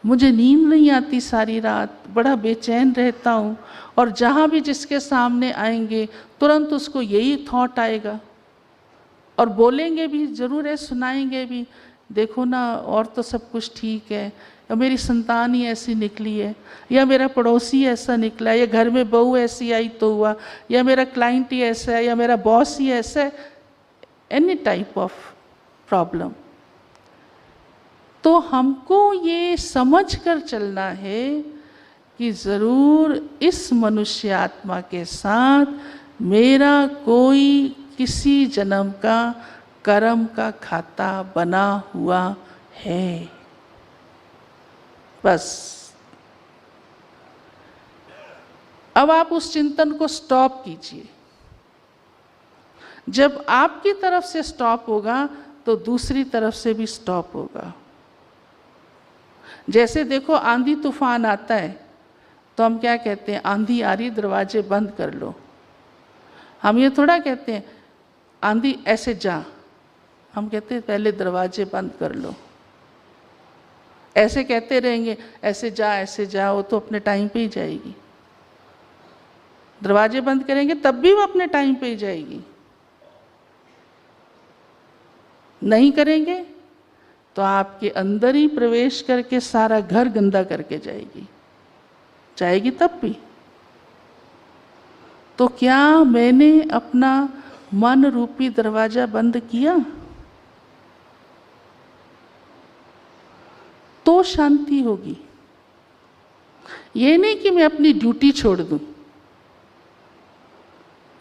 मुझे नींद नहीं आती सारी रात, बड़ा बेचैन रहता हूँ, और जहाँ भी जिसके सामने आएंगे तुरंत उसको यही थॉट आएगा, और बोलेंगे भी ज़रूर है, सुनाएंगे भी, देखो ना और तो सब कुछ ठीक है, या मेरी संतान ही ऐसी निकली है, या मेरा पड़ोसी ऐसा निकला, या घर में बहू ऐसी आई तो हुआ, या मेरा क्लाइंट ही ऐसा है, या मेरा बॉस ही ऐसा है, एनी टाइप ऑफ प्रॉब्लम। तो हमको ये समझ कर चलना है कि ज़रूर इस मनुष्य आत्मा के साथ मेरा कोई किसी जन्म का कर्म का खाता बना हुआ है। बस अब आप उस चिंतन को स्टॉप कीजिए। जब आपकी तरफ से स्टॉप होगा तो दूसरी तरफ से भी स्टॉप होगा। जैसे देखो आंधी तूफान आता है तो हम क्या कहते हैं, आंधी आ रही दरवाजे बंद कर लो। हम ये थोड़ा कहते हैं आंधी ऐसे जा, हम कहते हैं पहले दरवाजे बंद कर लो। ऐसे कहते रहेंगे ऐसे जा, वो तो अपने टाइम पे ही जाएगी। दरवाजे बंद करेंगे तब भी वो अपने टाइम पे ही जाएगी। नहीं करेंगे तो आपके अंदर ही प्रवेश करके सारा घर गंदा करके जाएगी तब भी। तो क्या मैंने अपना मन रूपी दरवाजा बंद किया? तो शांति होगी। ये नहीं कि मैं अपनी ड्यूटी छोड़ दूं,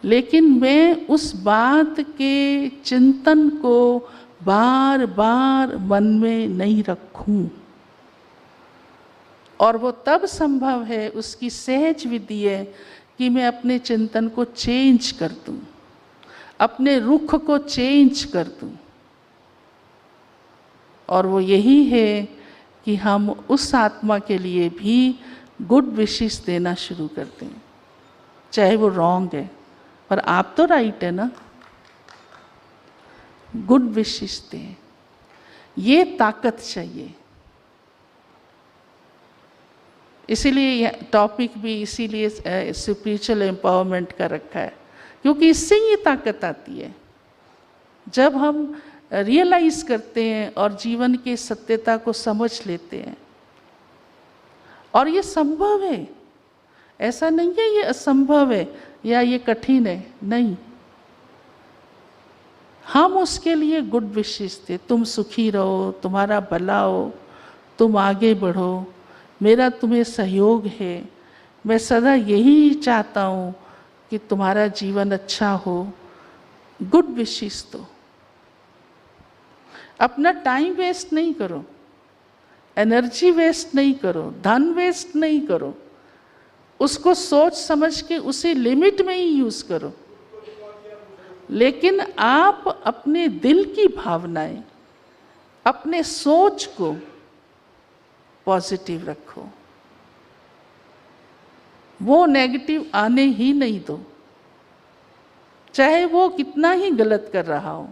लेकिन मैं उस बात के चिंतन को बार बार मन में नहीं रखूं। और वो तब संभव है, उसकी सहज विधि है कि मैं अपने चिंतन को चेंज कर दूं, अपने रुख को चेंज कर दूं। और वो यही है कि हम उस आत्मा के लिए भी गुड विशेस देना शुरू कर दें, चाहे वो रॉन्ग है, पर आप तो राइट है ना। गुड विशेस दें, ये ताकत चाहिए। इसीलिए टॉपिक भी इसीलिए स्पिरिचुअल एम्पावरमेंट का रखा है, क्योंकि इससे ये ताकत आती है। जब हम रियलाइज करते हैं और जीवन की सत्यता को समझ लेते हैं, और ये संभव है, ऐसा नहीं है ये असंभव है या ये कठिन है, नहीं। हम उसके लिए गुड विशेस थे, तुम सुखी रहो, तुम्हारा भला हो, तुम आगे बढ़ो, मेरा तुम्हें सहयोग है, मैं सदा यही चाहता हूँ कि तुम्हारा जीवन अच्छा हो। गुड विशेस दो, अपना टाइम वेस्ट नहीं करो, एनर्जी वेस्ट नहीं करो, धन वेस्ट नहीं करो, उसको सोच समझ के उसी लिमिट में ही यूज करो। लेकिन आप अपने दिल की भावनाएं, अपने सोच को पॉजिटिव रखो, वो नेगेटिव आने ही नहीं दो, चाहे वो कितना ही गलत कर रहा हो।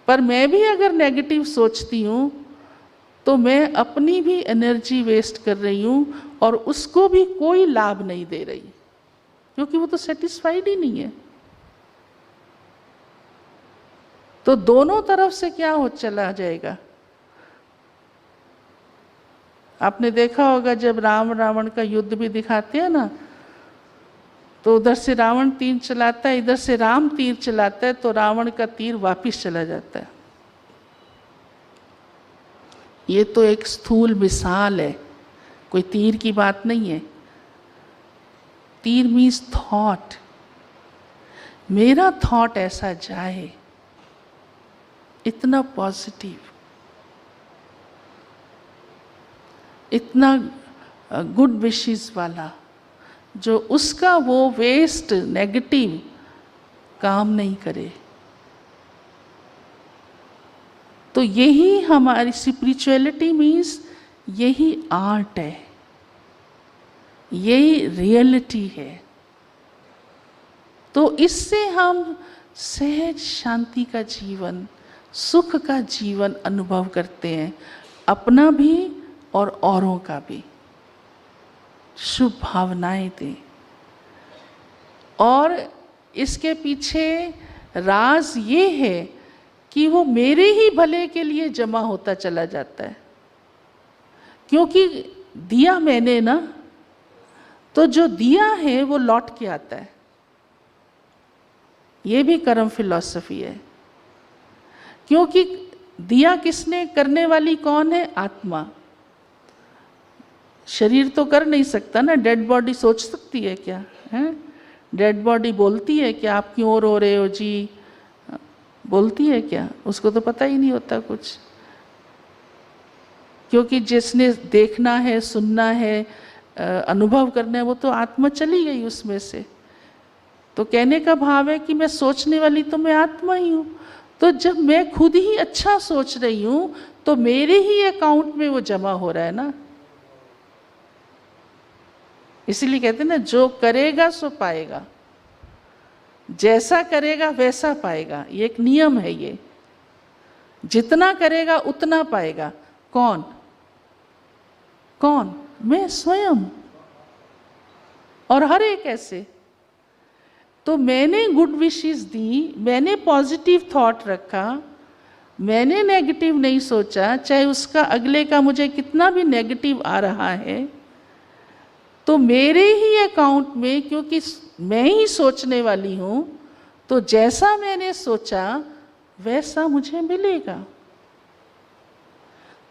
पर मैं भी अगर नेगेटिव सोचती हूँ तो मैं अपनी भी एनर्जी वेस्ट कर रही हूँ और उसको भी कोई लाभ नहीं दे रही, क्योंकि वो तो सेटिस्फाइड ही नहीं है। तो दोनों तरफ से क्या हो चला जाएगा। आपने देखा होगा जब राम रावण का युद्ध भी दिखाते हैं ना, तो उधर से रावण तीर चलाता है, इधर से राम तीर चलाता है, तो रावण का तीर वापिस चला जाता है। ये तो एक स्थूल मिसाल है, कोई तीर की बात नहीं है। तीर मीन्स थॉट। मेरा थॉट ऐसा जाए, इतना पॉजिटिव, इतना गुड विशेस वाला, जो उसका वो वेस्ट नेगेटिव काम नहीं करे। तो यही हमारी स्पिरिचुअलिटी मीन्स यही आर्ट है, यही रियलिटी है। तो इससे हम सहज शांति का जीवन, सुख का जीवन अनुभव करते हैं, अपना भी और औरों का भी। शुभ भावनाएं दें। और इसके पीछे राज ये है कि वो मेरे ही भले के लिए जमा होता चला जाता है, क्योंकि दिया मैंने ना, तो जो दिया है वो लौट के आता है। ये भी कर्म फिलॉसफी है, क्योंकि दिया किसने करने वाली कौन है? आत्मा। शरीर तो कर नहीं सकता ना। डेड बॉडी सोच सकती है क्या? है डेड बॉडी बोलती है कि आप क्यों रो रहे हो जी? बोलती है क्या? उसको तो पता ही नहीं होता कुछ, क्योंकि जिसने देखना है, सुनना है, अनुभव करना है, वो तो आत्मा चली गई उसमें से। तो कहने का भाव है कि मैं सोचने वाली तो मैं आत्मा ही हूँ। तो जब मैं खुद ही अच्छा सोच रही हूँ तो मेरे ही अकाउंट में वो जमा हो रहा है ना। इसीलिए कहते हैं ना, जो करेगा सो पाएगा, जैसा करेगा वैसा पाएगा। ये एक नियम है। ये जितना करेगा उतना पाएगा। कौन? कौन? मैं स्वयं। और हर एक ऐसे। तो मैंने गुड विशेस दी, मैंने पॉजिटिव थॉट रखा, मैंने नेगेटिव नहीं सोचा, चाहे उसका अगले का मुझे कितना भी नेगेटिव आ रहा है, तो मेरे ही अकाउंट में, क्योंकि मैं ही सोचने वाली हूँ, तो जैसा मैंने सोचा वैसा मुझे मिलेगा।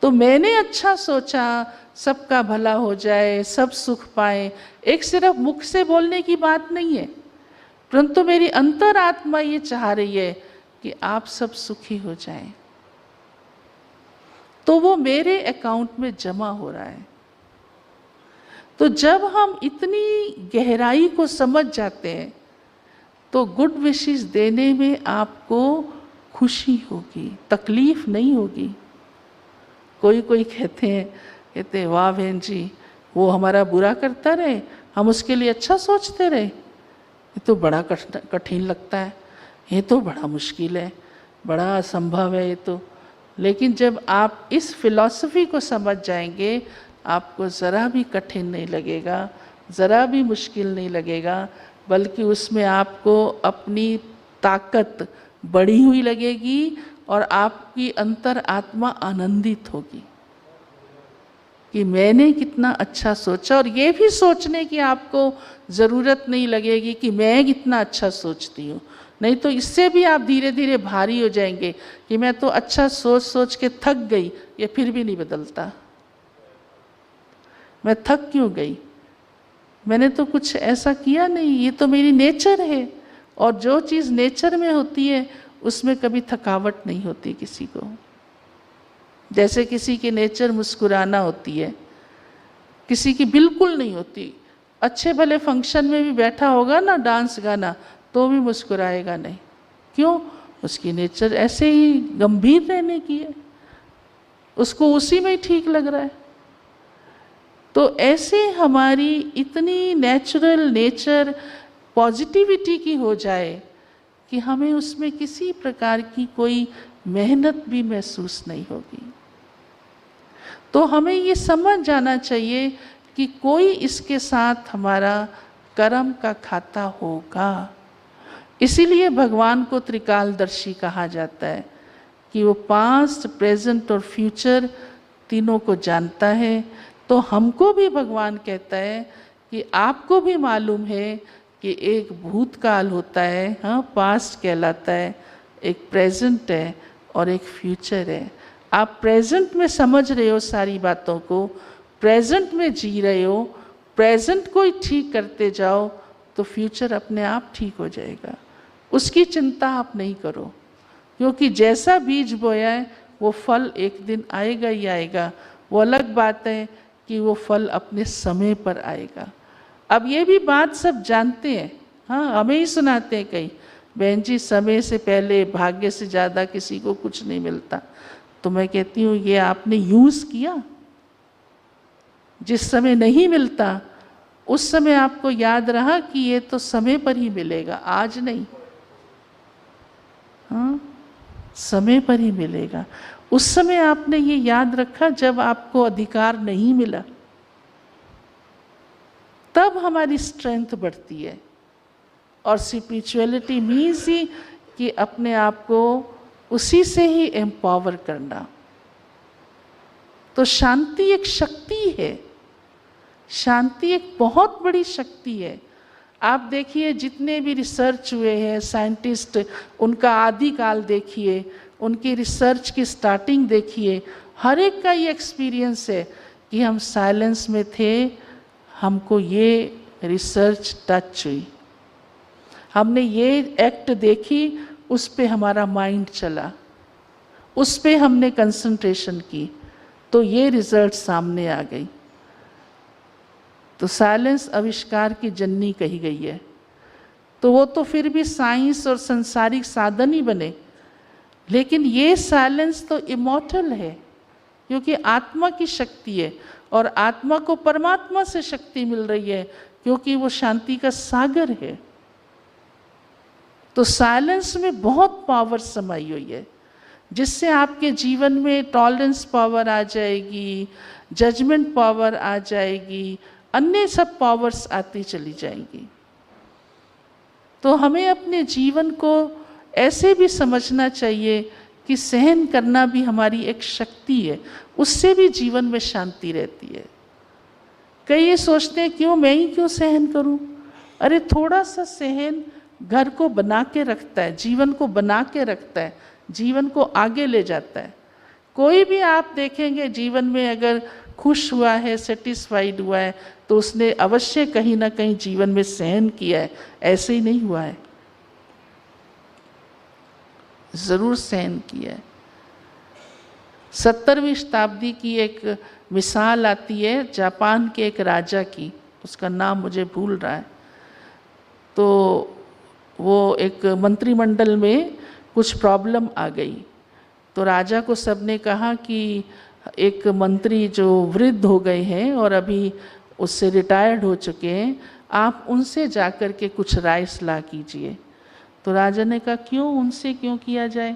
तो मैंने अच्छा सोचा, सबका भला हो जाए, सब सुख पाए। एक सिर्फ मुख से बोलने की बात नहीं है, परंतु मेरी अंतरात्मा ये चाह रही है कि आप सब सुखी हो जाएं। तो वो मेरे अकाउंट में जमा हो रहा है। तो जब हम इतनी गहराई को समझ जाते हैं तो गुड विशेस देने में आपको खुशी होगी, तकलीफ नहीं होगी। कोई कहते हैं वाह बहन जी, वो हमारा बुरा करता रहे, हम उसके लिए अच्छा सोचते रहे। ये तो बड़ा कठिन लगता है, ये तो बड़ा मुश्किल है, बड़ा असंभव है ये तो। लेकिन जब आप इस फिलॉसफी को समझ जाएंगे, आपको ज़रा भी कठिन नहीं लगेगा, ज़रा भी मुश्किल नहीं लगेगा, बल्कि उसमें आपको अपनी ताकत बढ़ी हुई लगेगी और आपकी अंतर आत्मा आनंदित होगी कि मैंने कितना अच्छा सोचा। और ये भी सोचने की आपको ज़रूरत नहीं लगेगी कि मैं कितना अच्छा सोचती हूँ। नहीं तो इससे भी आप धीरे धीरे भारी हो जाएंगे कि मैं तो अच्छा सोच सोच के थक गई, ये फिर भी नहीं बदलता। मैं थक क्यों गई? मैंने तो कुछ ऐसा किया नहीं, ये तो मेरी नेचर है। और जो चीज़ नेचर में होती है उसमें कभी थकावट नहीं होती किसी को। जैसे किसी के नेचर मुस्कुराना होती है, किसी की बिल्कुल नहीं होती। अच्छे भले फंक्शन में भी बैठा होगा ना, डांस गाना, तो भी मुस्कुराएगा नहीं। क्यों? उसकी नेचर ऐसे ही गंभीर रहने की है, उसको उसी में ही ठीक लग रहा है। तो ऐसे हमारी इतनी नेचुरल नेचर पॉजिटिविटी की हो जाए कि हमें उसमें किसी प्रकार की कोई मेहनत भी महसूस नहीं होगी। तो हमें ये समझ जाना चाहिए कि कोई इसके साथ हमारा कर्म का खाता होगा। इसीलिए भगवान को त्रिकालदर्शी कहा जाता है कि वो पास्ट, प्रेजेंट और फ्यूचर तीनों को जानता है। तो हमको भी भगवान कहता है कि आपको भी मालूम है कि एक भूतकाल होता है, हाँ, पास्ट कहलाता है, एक प्रेजेंट है और एक फ्यूचर है। आप प्रेजेंट में समझ रहे हो सारी बातों को, प्रेजेंट में जी रहे हो, प्रेजेंट को ही ठीक करते जाओ तो फ्यूचर अपने आप ठीक हो जाएगा। उसकी चिंता आप नहीं करो, क्योंकि जैसा बीज बोया है वो फल एक दिन आएगा ही आएगा। वो अलग बात है कि वो फल अपने समय पर आएगा। अब ये भी बात सब जानते हैं, हाँ, हमें ही सुनाते हैं कई, बहन जी समय से पहले भाग्य से ज़्यादा किसी को कुछ नहीं मिलता। तो मैं कहती हूँ ये आपने यूज़ किया? जिस समय नहीं मिलता उस समय आपको याद रहा कि ये तो समय पर ही मिलेगा, आज नहीं, हाँ, समय पर ही मिलेगा। उस समय आपने ये याद रखा जब आपको अधिकार नहीं मिला, तब हमारी स्ट्रेंथ बढ़ती है। और स्पिरिचुअलिटी मीन्स ही कि अपने आप को उसी से ही एम्पावर करना। तो शांति एक शक्ति है, शांति एक बहुत बड़ी शक्ति है। आप देखिए जितने भी रिसर्च हुए हैं साइंटिस्ट, उनका आदिकाल देखिए, उनकी रिसर्च की स्टार्टिंग देखिए, हर एक का ये एक्सपीरियंस है कि हम साइलेंस में थे, हमको ये रिसर्च टच हुई, हमने ये एक्ट देखी, उस पे हमारा माइंड चला, उस पे हमने कंसंट्रेशन की, तो ये रिजल्ट सामने आ गई। तो साइलेंस आविष्कार की जननी कही गई है। तो वो तो फिर भी साइंस और संसारिक साधन ही बने, लेकिन ये साइलेंस तो इमॉर्टल है, क्योंकि आत्मा की शक्ति है और आत्मा को परमात्मा से शक्ति मिल रही है, क्योंकि वो शांति का सागर है। तो साइलेंस में बहुत पावर समाई हुई है, जिससे आपके जीवन में टॉलरेंस पावर आ जाएगी, जजमेंट पावर आ जाएगी, अन्य सब पावर्स आती चली जाएंगी। तो हमें अपने जीवन को ऐसे भी समझना चाहिए कि सहन करना भी हमारी एक शक्ति है, उससे भी जीवन में शांति रहती है। कई ये सोचते हैं क्यों मैं ही क्यों सहन करूं? अरे थोड़ा सा सहन घर को बना के रखता है, जीवन को बना के रखता है, जीवन को आगे ले जाता है। कोई भी आप देखेंगे जीवन में अगर खुश हुआ है, सेटिस्फाइड हुआ है, तो उसने अवश्य कहीं ना कहीं जीवन में सहन किया है, ऐसे ही नहीं हुआ है, जरूर सहन किया है। 17वीं शताब्दी की एक मिसाल आती है जापान के एक राजा की, उसका नाम मुझे भूल रहा है। तो वो एक मंत्रिमंडल में कुछ प्रॉब्लम आ गई, तो राजा को सबने कहा कि एक मंत्री जो वृद्ध हो गए हैं और अभी उससे रिटायर्ड हो चुके हैं, आप उनसे जाकर के कुछ राय सलाह कीजिए। तो राजा ने कहा क्यों, उनसे क्यों किया जाए?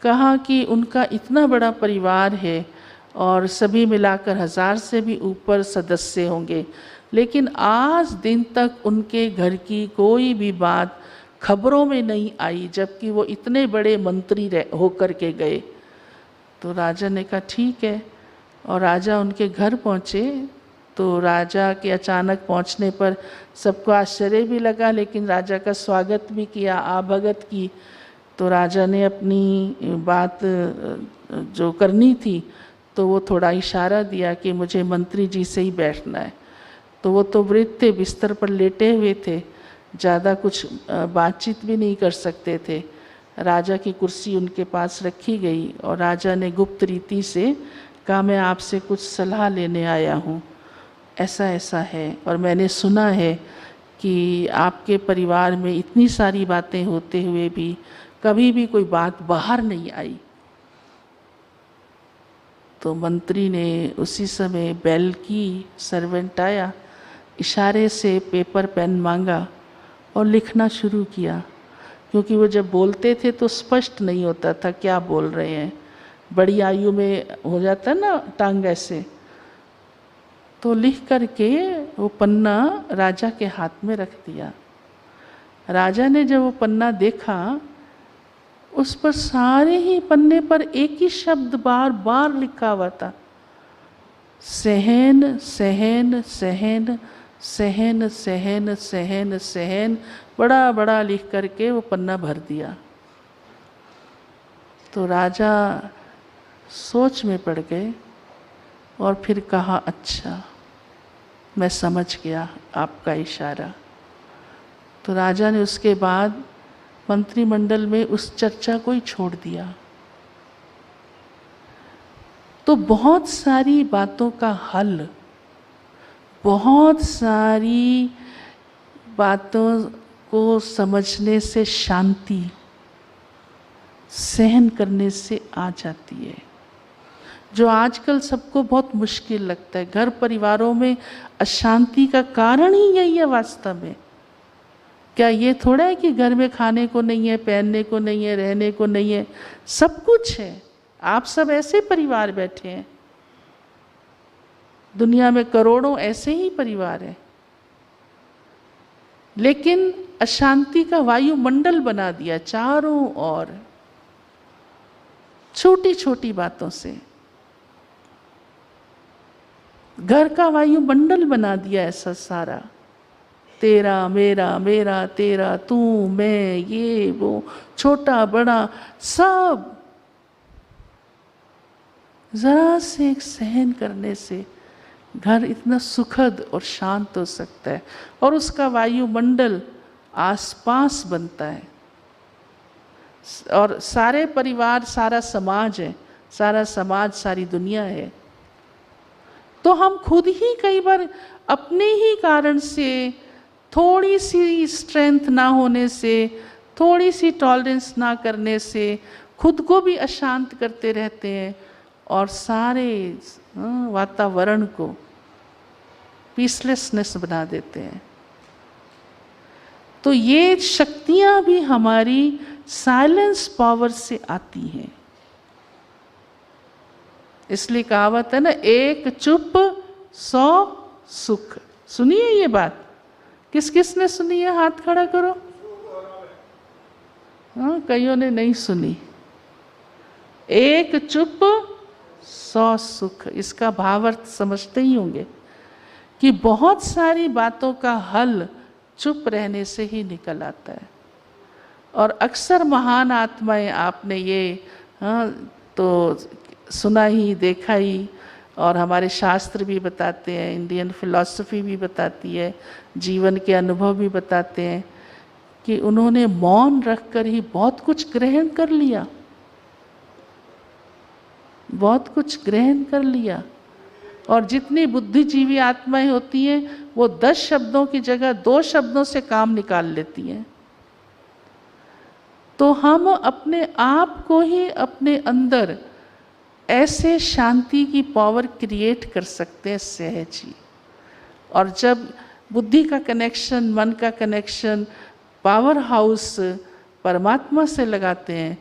कहा कि उनका इतना बड़ा परिवार है और सभी मिलाकर 1000 से भी ऊपर सदस्य होंगे, लेकिन आज दिन तक उनके घर की कोई भी बात खबरों में नहीं आई, जबकि वो इतने बड़े मंत्री होकर के गए। तो राजा ने कहा ठीक है, और राजा उनके घर पहुँचे। तो राजा के अचानक पहुँचने पर सबको आश्चर्य भी लगा, लेकिन राजा का स्वागत भी किया, आभगत की। तो राजा ने अपनी बात जो करनी थी तो वो थोड़ा इशारा दिया कि मुझे मंत्री जी से ही बैठना है। तो वो तो वृद्ध थे, बिस्तर पर लेटे हुए थे, ज़्यादा कुछ बातचीत भी नहीं कर सकते थे। राजा की कुर्सी उनके पास रखी गई और राजा ने गुप्त रीति से कहा, मैं आपसे कुछ सलाह लेने आया हूँ, ऐसा ऐसा है, और मैंने सुना है कि आपके परिवार में इतनी सारी बातें होते हुए भी कभी भी कोई बात बाहर नहीं आई। तो मंत्री ने उसी समय बेल की, सर्वेंट आया, इशारे से पेपर पेन मांगा और लिखना शुरू किया, क्योंकि वो जब बोलते थे तो स्पष्ट नहीं होता था क्या बोल रहे हैं। बड़ी आयु में हो जाता है ना टांग ऐसे। तो लिख करके वो पन्ना राजा के हाथ में रख दिया। राजा ने जब वो पन्ना देखा, उस पर सारे ही पन्ने पर एक ही शब्द बार बार लिखा हुआ था, सहन सहन सहन सहन सहन सहन सहन, बड़ा बड़ा लिख करके वो पन्ना भर दिया। तो राजा सोच में पड़ गए और फिर कहा, अच्छा मैं समझ गया आपका इशारा। तो राजा ने उसके बाद मंत्रिमंडल में उस चर्चा को ही छोड़ दिया। तो बहुत सारी बातों का हल, बहुत सारी बातों को समझने से शांति, सहन करने से आ जाती है, जो आजकल सबको बहुत मुश्किल लगता है। घर परिवारों में अशांति का कारण ही यही है वास्तव में। क्या ये थोड़ा है कि घर में खाने को नहीं है, पहनने को नहीं है, रहने को नहीं है, सब कुछ है। आप सब ऐसे परिवार बैठे हैं, दुनिया में करोड़ों ऐसे ही परिवार हैं, लेकिन अशांति का वायुमंडल बना दिया चारों ओर, छोटी छोटी बातों से घर का वायुमंडल बना दिया ऐसा सारा, तेरा मेरा मेरा तेरा, तू मैं ये वो, छोटा बड़ा सब। जरा से एक सहन करने से घर इतना सुखद और शांत हो सकता है, और उसका वायुमंडल आसपास बनता है, और सारे परिवार, सारा समाज है, सारा समाज, सारी दुनिया है। तो हम खुद ही कई बार अपने ही कारण से, थोड़ी सी स्ट्रेंथ ना होने से, थोड़ी सी टॉलरेंस ना करने से खुद को भी अशांत करते रहते हैं और सारे वातावरण को पीसलेसनेस बना देते हैं। तो ये शक्तियां भी हमारी साइलेंस पावर से आती हैं। इसलिए कहावत है ना, एक चुप 100 सुख। सुनिए ये बात, किस किस ने सुनी है? हाथ खड़ा करो। हाँ, कईयों ने नहीं सुनी। एक चुप 100 सुख, इसका भावार्थ समझते ही होंगे कि बहुत सारी बातों का हल चुप रहने से ही निकल आता है। और अक्सर महान आत्माएं, आपने ये तो सुना ही, देखा ही, और हमारे शास्त्र भी बताते हैं, इंडियन फिलॉसफी भी बताती है, जीवन के अनुभव भी बताते हैं कि उन्होंने मौन रखकर ही बहुत कुछ ग्रहण कर लिया, बहुत कुछ ग्रहण कर लिया। और जितनी बुद्धिजीवी आत्माएं होती हैं वो 10 शब्दों की जगह 2 शब्दों से काम निकाल लेती हैं। तो हम अपने आप को ही अपने अंदर ऐसे शांति की पावर क्रिएट कर सकते हैं सहज ही। और जब बुद्धि का कनेक्शन, मन का कनेक्शन पावर हाउस परमात्मा से लगाते हैं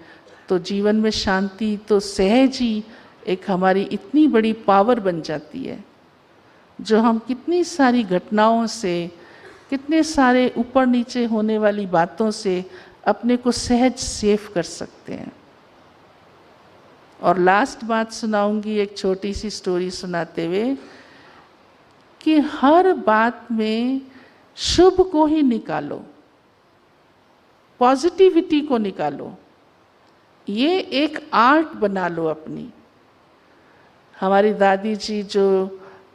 तो जीवन में शांति तो सहज ही एक हमारी इतनी बड़ी पावर बन जाती है, जो हम कितनी सारी घटनाओं से, कितने सारे ऊपर नीचे होने वाली बातों से अपने को सहज सेफ कर सकते हैं। और लास्ट बात सुनाऊंगी, एक छोटी सी स्टोरी सुनाते हुए, कि हर बात में शुभ को ही निकालो, पॉजिटिविटी को निकालो, ये एक आर्ट बना लो अपनी। हमारी दादी जी जो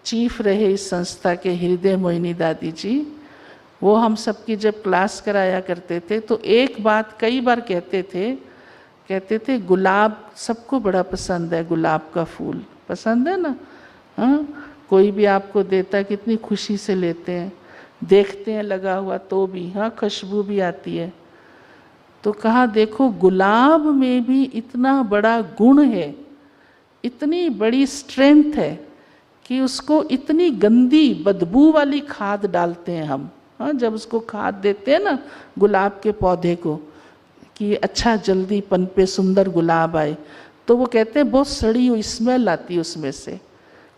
चीफ रहे इस संस्था के, हृदय मोहिनी दादी जी, वो हम सबकी जब क्लास कराया करते थे तो एक बात कई बार कहते थे गुलाब सबको बड़ा पसंद है, गुलाब का फूल पसंद है ना, हाँ, कोई भी आपको देता है कितनी खुशी से लेते हैं, देखते हैं लगा हुआ तो भी, हाँ, खुशबू भी आती है। तो कहा देखो गुलाब में भी इतना बड़ा गुण है, इतनी बड़ी स्ट्रेंथ है कि उसको इतनी गंदी बदबू वाली खाद डालते हैं हम, हाँ, जब उसको खाद देते हैं ना गुलाब के पौधे को कि अच्छा जल्दी पनपे, सुंदर गुलाब आए, तो वो कहते हैं बहुत सड़ी हुई स्मेल आती है उसमें से।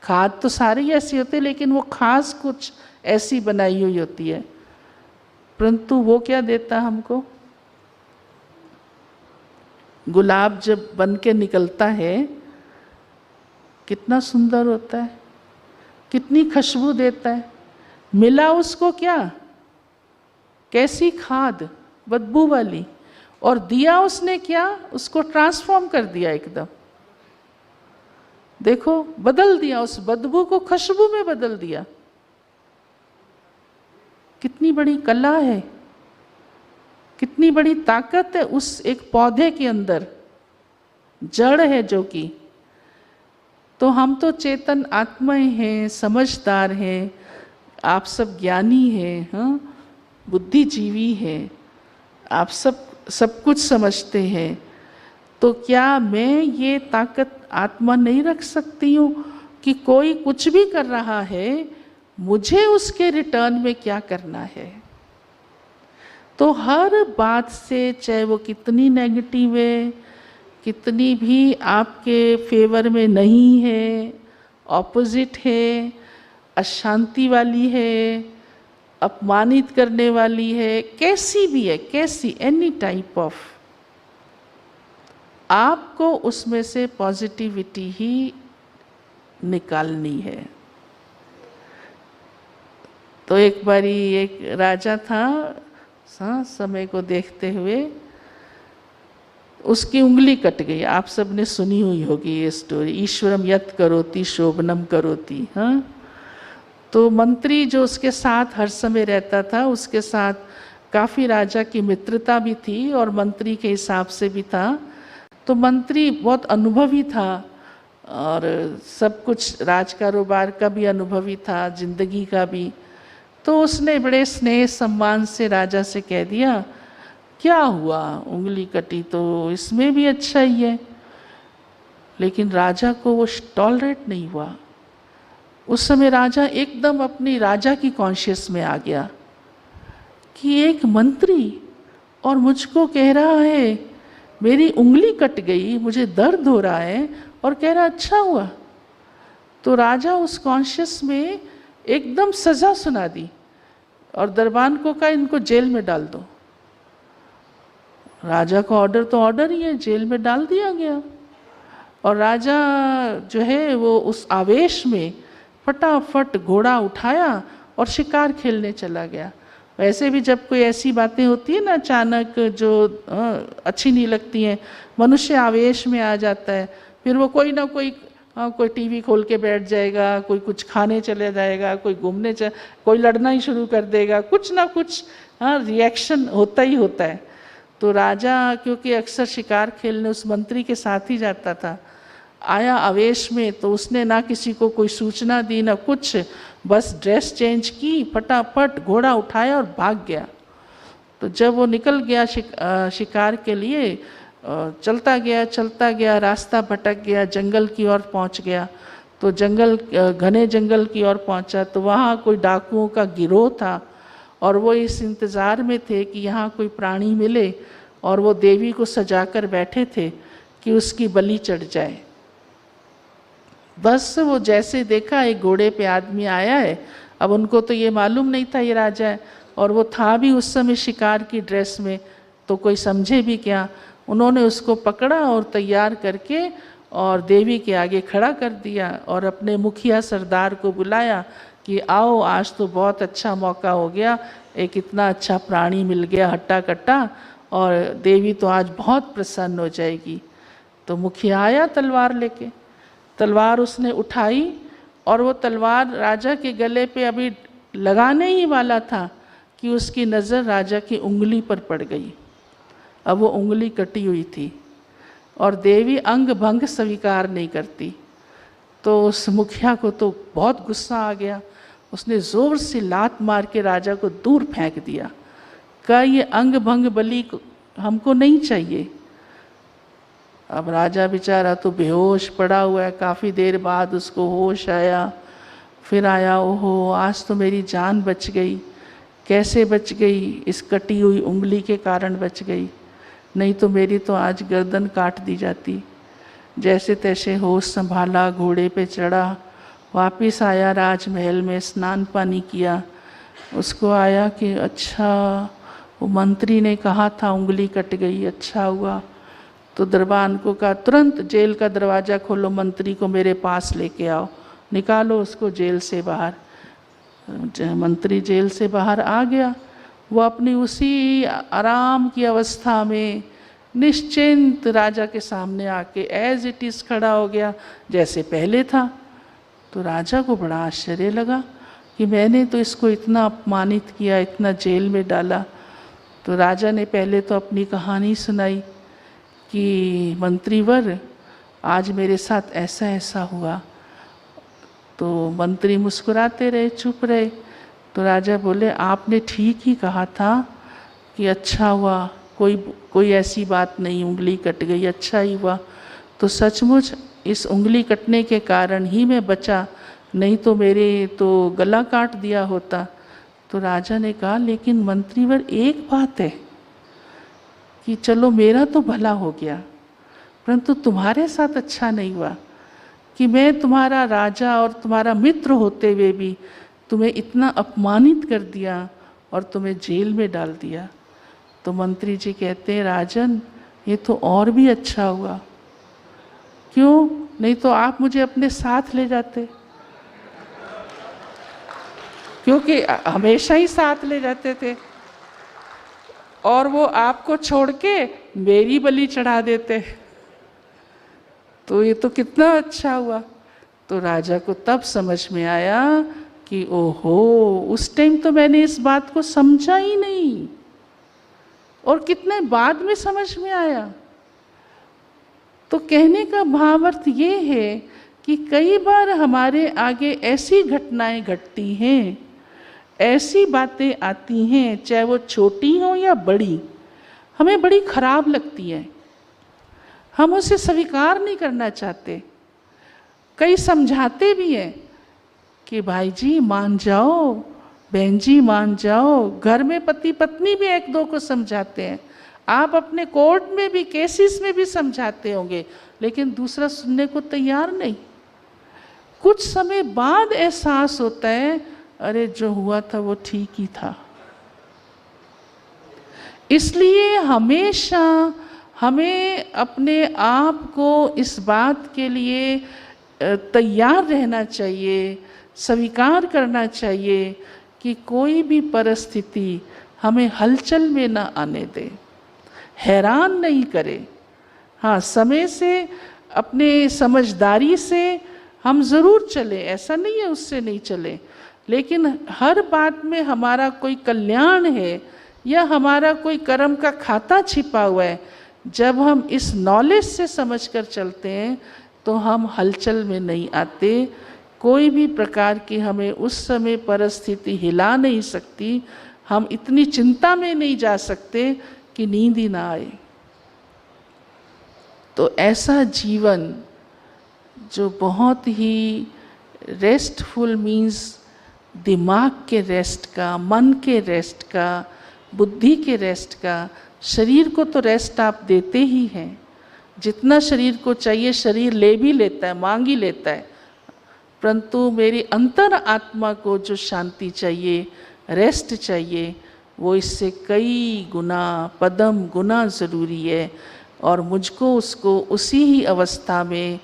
खाद तो सारी ऐसी होती है लेकिन वो खास कुछ ऐसी बनाई हुई होती है, परंतु वो क्या देता हमको, गुलाब जब बन के निकलता है कितना सुंदर होता है, कितनी खुशबू देता है, मिला उसको क्या, कैसी खाद, बदबू वाली, और दिया उसने क्या, उसको ट्रांसफॉर्म कर दिया एकदम, देखो बदल दिया, उस बदबू को खुशबू में बदल दिया। कितनी बड़ी कला है, कितनी बड़ी ताकत है उस एक पौधे के अंदर, जड़ है जो कि। तो हम तो चेतन आत्माएं हैं, समझदार हैं, आप सब ज्ञानी हैं, हाँ, बुद्धिजीवी हैं, आप सब कुछ समझते हैं, तो क्या मैं ये ताकत आत्मा नहीं रख सकती हूँ कि कोई कुछ भी कर रहा है, मुझे उसके रिटर्न में क्या करना है। तो हर बात से, चाहे वो कितनी नेगेटिव है, कितनी भी आपके फेवर में नहीं है, ऑपोजिट है, अशांति वाली है, अपमानित करने वाली है, कैसी भी है, कैसी, एनी टाइप ऑफ, आपको उसमें से पॉजिटिविटी ही निकालनी है। तो एक बारी एक राजा था, हाँ, समय को देखते हुए उसकी उंगली कट गई, आप सब ने सुनी हुई होगी ये स्टोरी, ईश्वरम यत् करोति शोभनम करोति, हाँ। तो मंत्री जो उसके साथ हर समय रहता था, उसके साथ काफ़ी राजा की मित्रता भी थी और मंत्री के हिसाब से भी था। तो मंत्री बहुत अनुभवी था और सब कुछ राज कारोबार का भी अनुभवी था, जिंदगी का भी। तो उसने बड़े स्नेह सम्मान से राजा से कह दिया, क्या हुआ, उंगली कटी तो इसमें भी अच्छा ही है। लेकिन राजा को वो टॉलरेट नहीं हुआ। उस समय राजा एकदम अपनी राजा की कॉन्शियस में आ गया कि एक मंत्री और मुझको कह रहा है मेरी उंगली कट गई, मुझे दर्द हो रहा है, और कह रहा अच्छा हुआ। तो राजा उस कॉन्शियस में एकदम सज़ा सुना दी और दरबान को कहा इनको जेल में डाल दो। राजा का ऑर्डर तो ऑर्डर ही है, जेल में डाल दिया गया। और राजा जो है वो उस आवेश में फटाफट घोड़ा उठाया और शिकार खेलने चला गया। वैसे भी जब कोई ऐसी बातें होती है ना अचानक जो अच्छी नहीं लगती हैं, मनुष्य आवेश में आ जाता है, फिर वो कोई ना कोई टीवी खोल के बैठ जाएगा, कोई कुछ खाने चले जाएगा, कोई घूमने कोई लड़ना ही शुरू कर देगा, कुछ ना कुछ रिएक्शन होता ही होता है। तो राजा क्योंकि अक्सर शिकार खेलने उस मंत्री के साथ ही जाता था, आया आवेश में, तो उसने ना किसी को कोई सूचना दी ना कुछ, बस ड्रेस चेंज की, फटाफट घोड़ा उठाया और भाग गया। तो जब वो निकल गया शिकार के लिए, चलता गया, रास्ता भटक गया, जंगल की ओर पहुंच गया। तो घने जंगल की ओर पहुंचा तो वहाँ कोई डाकुओं का गिरोह था और वो इस इंतज़ार में थे कि यहाँ कोई प्राणी मिले, और वो देवी को सजाकर बैठे थे कि उसकी बलि चढ़ जाए। बस वो जैसे देखा एक घोड़े पे आदमी आया है, अब उनको तो ये मालूम नहीं था ये राजा है, और वो था भी उस समय शिकार की ड्रेस में, तो कोई समझे भी क्या। उन्होंने उसको पकड़ा और तैयार करके और देवी के आगे खड़ा कर दिया और अपने मुखिया सरदार को बुलाया कि आओ, आज तो बहुत अच्छा मौका हो गया, एक इतना अच्छा प्राणी मिल गया हट्टा कट्टा, और देवी तो आज बहुत प्रसन्न हो जाएगी। तो मुखिया आया तलवार लेके, तलवार उसने उठाई और वो तलवार राजा के गले पे अभी लगाने ही वाला था कि उसकी नज़र राजा की उंगली पर पड़ गई। अब वो उंगली कटी हुई थी और देवी अंग भंग स्वीकार नहीं करती। तो उस मुखिया को तो बहुत गुस्सा आ गया, उसने ज़ोर से लात मार के राजा को दूर फेंक दिया। कहा ये अंग भंग बलि हमको नहीं चाहिए। अब राजा बेचारा तो बेहोश पड़ा हुआ है, काफ़ी देर बाद उसको होश आया, फिर आया, ओहो आज तो मेरी जान बच गई। कैसे बच गई? इस कटी हुई उंगली के कारण बच गई, नहीं तो मेरी तो आज गर्दन काट दी जाती। जैसे तैसे होश संभाला, घोड़े पे चढ़ा, वापस आया राजमहल में, स्नान पानी किया। उसको आया कि अच्छा वो मंत्री ने कहा था उंगली कट गई, अच्छा हुआ। तो दरबान को कहा तुरंत जेल का दरवाज़ा खोलो, मंत्री को मेरे पास लेके आओ, निकालो उसको जेल से बाहर। मंत्री जेल से बाहर आ गया। वो अपनी उसी आराम की अवस्था में निश्चिंत राजा के सामने आके एज इट इज़ खड़ा हो गया जैसे पहले था। तो राजा को बड़ा आश्चर्य लगा कि मैंने तो इसको इतना अपमानित किया, इतना जेल में डाला। तो राजा ने पहले तो अपनी कहानी सुनाई कि मंत्रीवर आज मेरे साथ ऐसा ऐसा हुआ। तो मंत्री मुस्कुराते रहे, चुप रहे। तो राजा बोले आपने ठीक ही कहा था कि अच्छा हुआ, कोई ऐसी बात नहीं, उंगली कट गई, अच्छा ही हुआ। तो सचमुच इस उंगली कटने के कारण ही मैं बचा, नहीं तो मेरे तो गला काट दिया होता। तो राजा ने कहा लेकिन मंत्रीवर एक बात है कि चलो मेरा तो भला हो गया, परंतु तुम्हारे साथ अच्छा नहीं हुआ कि मैं तुम्हारा राजा और तुम्हारा मित्र होते हुए भी तुम्हें इतना अपमानित कर दिया और तुम्हें जेल में डाल दिया। तो मंत्री जी कहते हैं राजन ये तो और भी अच्छा हुआ। क्यों? नहीं तो आप मुझे अपने साथ ले जाते, क्योंकि हमेशा ही साथ ले जाते थे और वो आपको छोड़ के मेरी बलि चढ़ा देते, तो ये तो कितना अच्छा हुआ। तो राजा को तब समझ में आया कि ओहो उस टाइम तो मैंने इस बात को समझा ही नहीं, और कितने बाद में समझ में आया। तो कहने का भावार्थ ये है कि कई बार हमारे आगे ऐसी घटनाएं घटती हैं, ऐसी बातें आती हैं, चाहे वो छोटी हो या बड़ी, हमें बड़ी खराब लगती है, हम उसे स्वीकार नहीं करना चाहते। कई समझाते भी हैं कि भाई जी मान जाओ, बहन जी मान जाओ। घर में पति पत्नी भी एक दो को समझाते हैं, आप अपने कोर्ट में भी, केसेस में भी समझाते होंगे, लेकिन दूसरा सुनने को तैयार नहीं। कुछ समय बाद एहसास होता है अरे जो हुआ था वो ठीक ही था। इसलिए हमेशा हमें अपने आप को इस बात के लिए तैयार रहना चाहिए, स्वीकार करना चाहिए कि कोई भी परिस्थिति हमें हलचल में ना आने दे, हैरान नहीं करे। हाँ, समय से, अपने समझदारी से हम ज़रूर चले, ऐसा नहीं है उससे नहीं चले, लेकिन हर बात में हमारा कोई कल्याण है या हमारा कोई कर्म का खाता छिपा हुआ है। जब हम इस नॉलेज से समझकर चलते हैं तो हम हलचल में नहीं आते। कोई भी प्रकार की हमें उस समय परिस्थिति हिला नहीं सकती, हम इतनी चिंता में नहीं जा सकते कि नींद ही ना आए। तो ऐसा जीवन जो बहुत ही रेस्टफुल मीन्स दिमाग के रेस्ट का, मन के रेस्ट का, बुद्धि के रेस्ट का। शरीर को तो रेस्ट आप देते ही हैं, जितना शरीर को चाहिए शरीर ले भी लेता है, मांग ही लेता है, परंतु मेरी अंतर आत्मा को जो शांति चाहिए, रेस्ट चाहिए, वो इससे कई गुना, पदम गुना ज़रूरी है। और मुझको उसको उसी ही अवस्था में,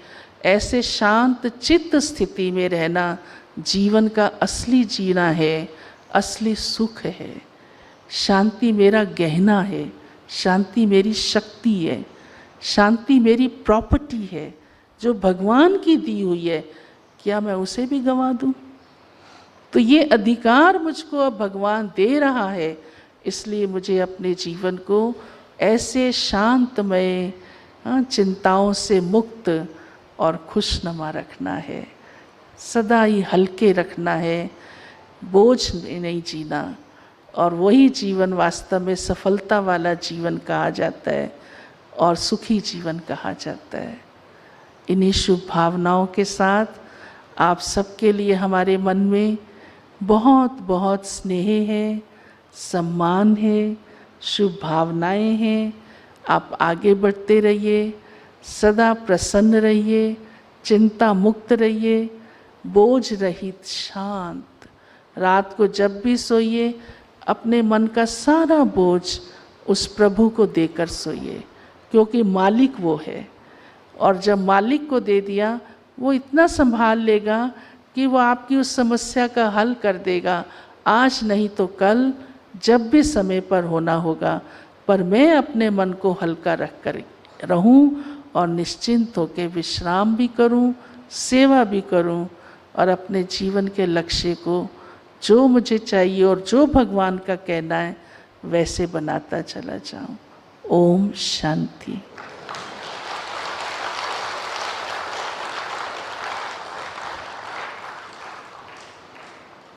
ऐसे शांत चित्त स्थिति में रहना जीवन का असली जीना है, असली सुख है। शांति मेरा गहना है, शांति मेरी शक्ति है, शांति मेरी प्रॉपर्टी है, जो भगवान की दी हुई है, क्या मैं उसे भी गंवा दूं? तो ये अधिकार मुझको अब भगवान दे रहा है, इसलिए मुझे अपने जीवन को ऐसे शांतमय, चिंताओं से मुक्त और खुशनुमा रखना है, सदा ही हल्के रखना है, बोझ नहीं जीना। और वही जीवन वास्तव में सफलता वाला जीवन कहा जाता है और सुखी जीवन कहा जाता है। इन्हीं शुभ भावनाओं के साथ आप सबके लिए हमारे मन में बहुत बहुत स्नेह है, सम्मान है, शुभ भावनाएं हैं। आप आगे बढ़ते रहिए, सदा प्रसन्न रहिए, चिंता मुक्त रहिए, बोझ रहित शांत। रात को जब भी सोइए अपने मन का सारा बोझ उस प्रभु को देकर सोइए, क्योंकि मालिक वो है। और जब मालिक को दे दिया, वो इतना संभाल लेगा कि वो आपकी उस समस्या का हल कर देगा, आज नहीं तो कल, जब भी समय पर होना होगा। पर मैं अपने मन को हल्का रख कर रहूं और निश्चिंत होकर विश्राम भी करूं, सेवा भी करूं और अपने जीवन के लक्ष्य को जो मुझे चाहिए और जो भगवान का कहना है वैसे बनाता चला जाऊं। ओम शांति।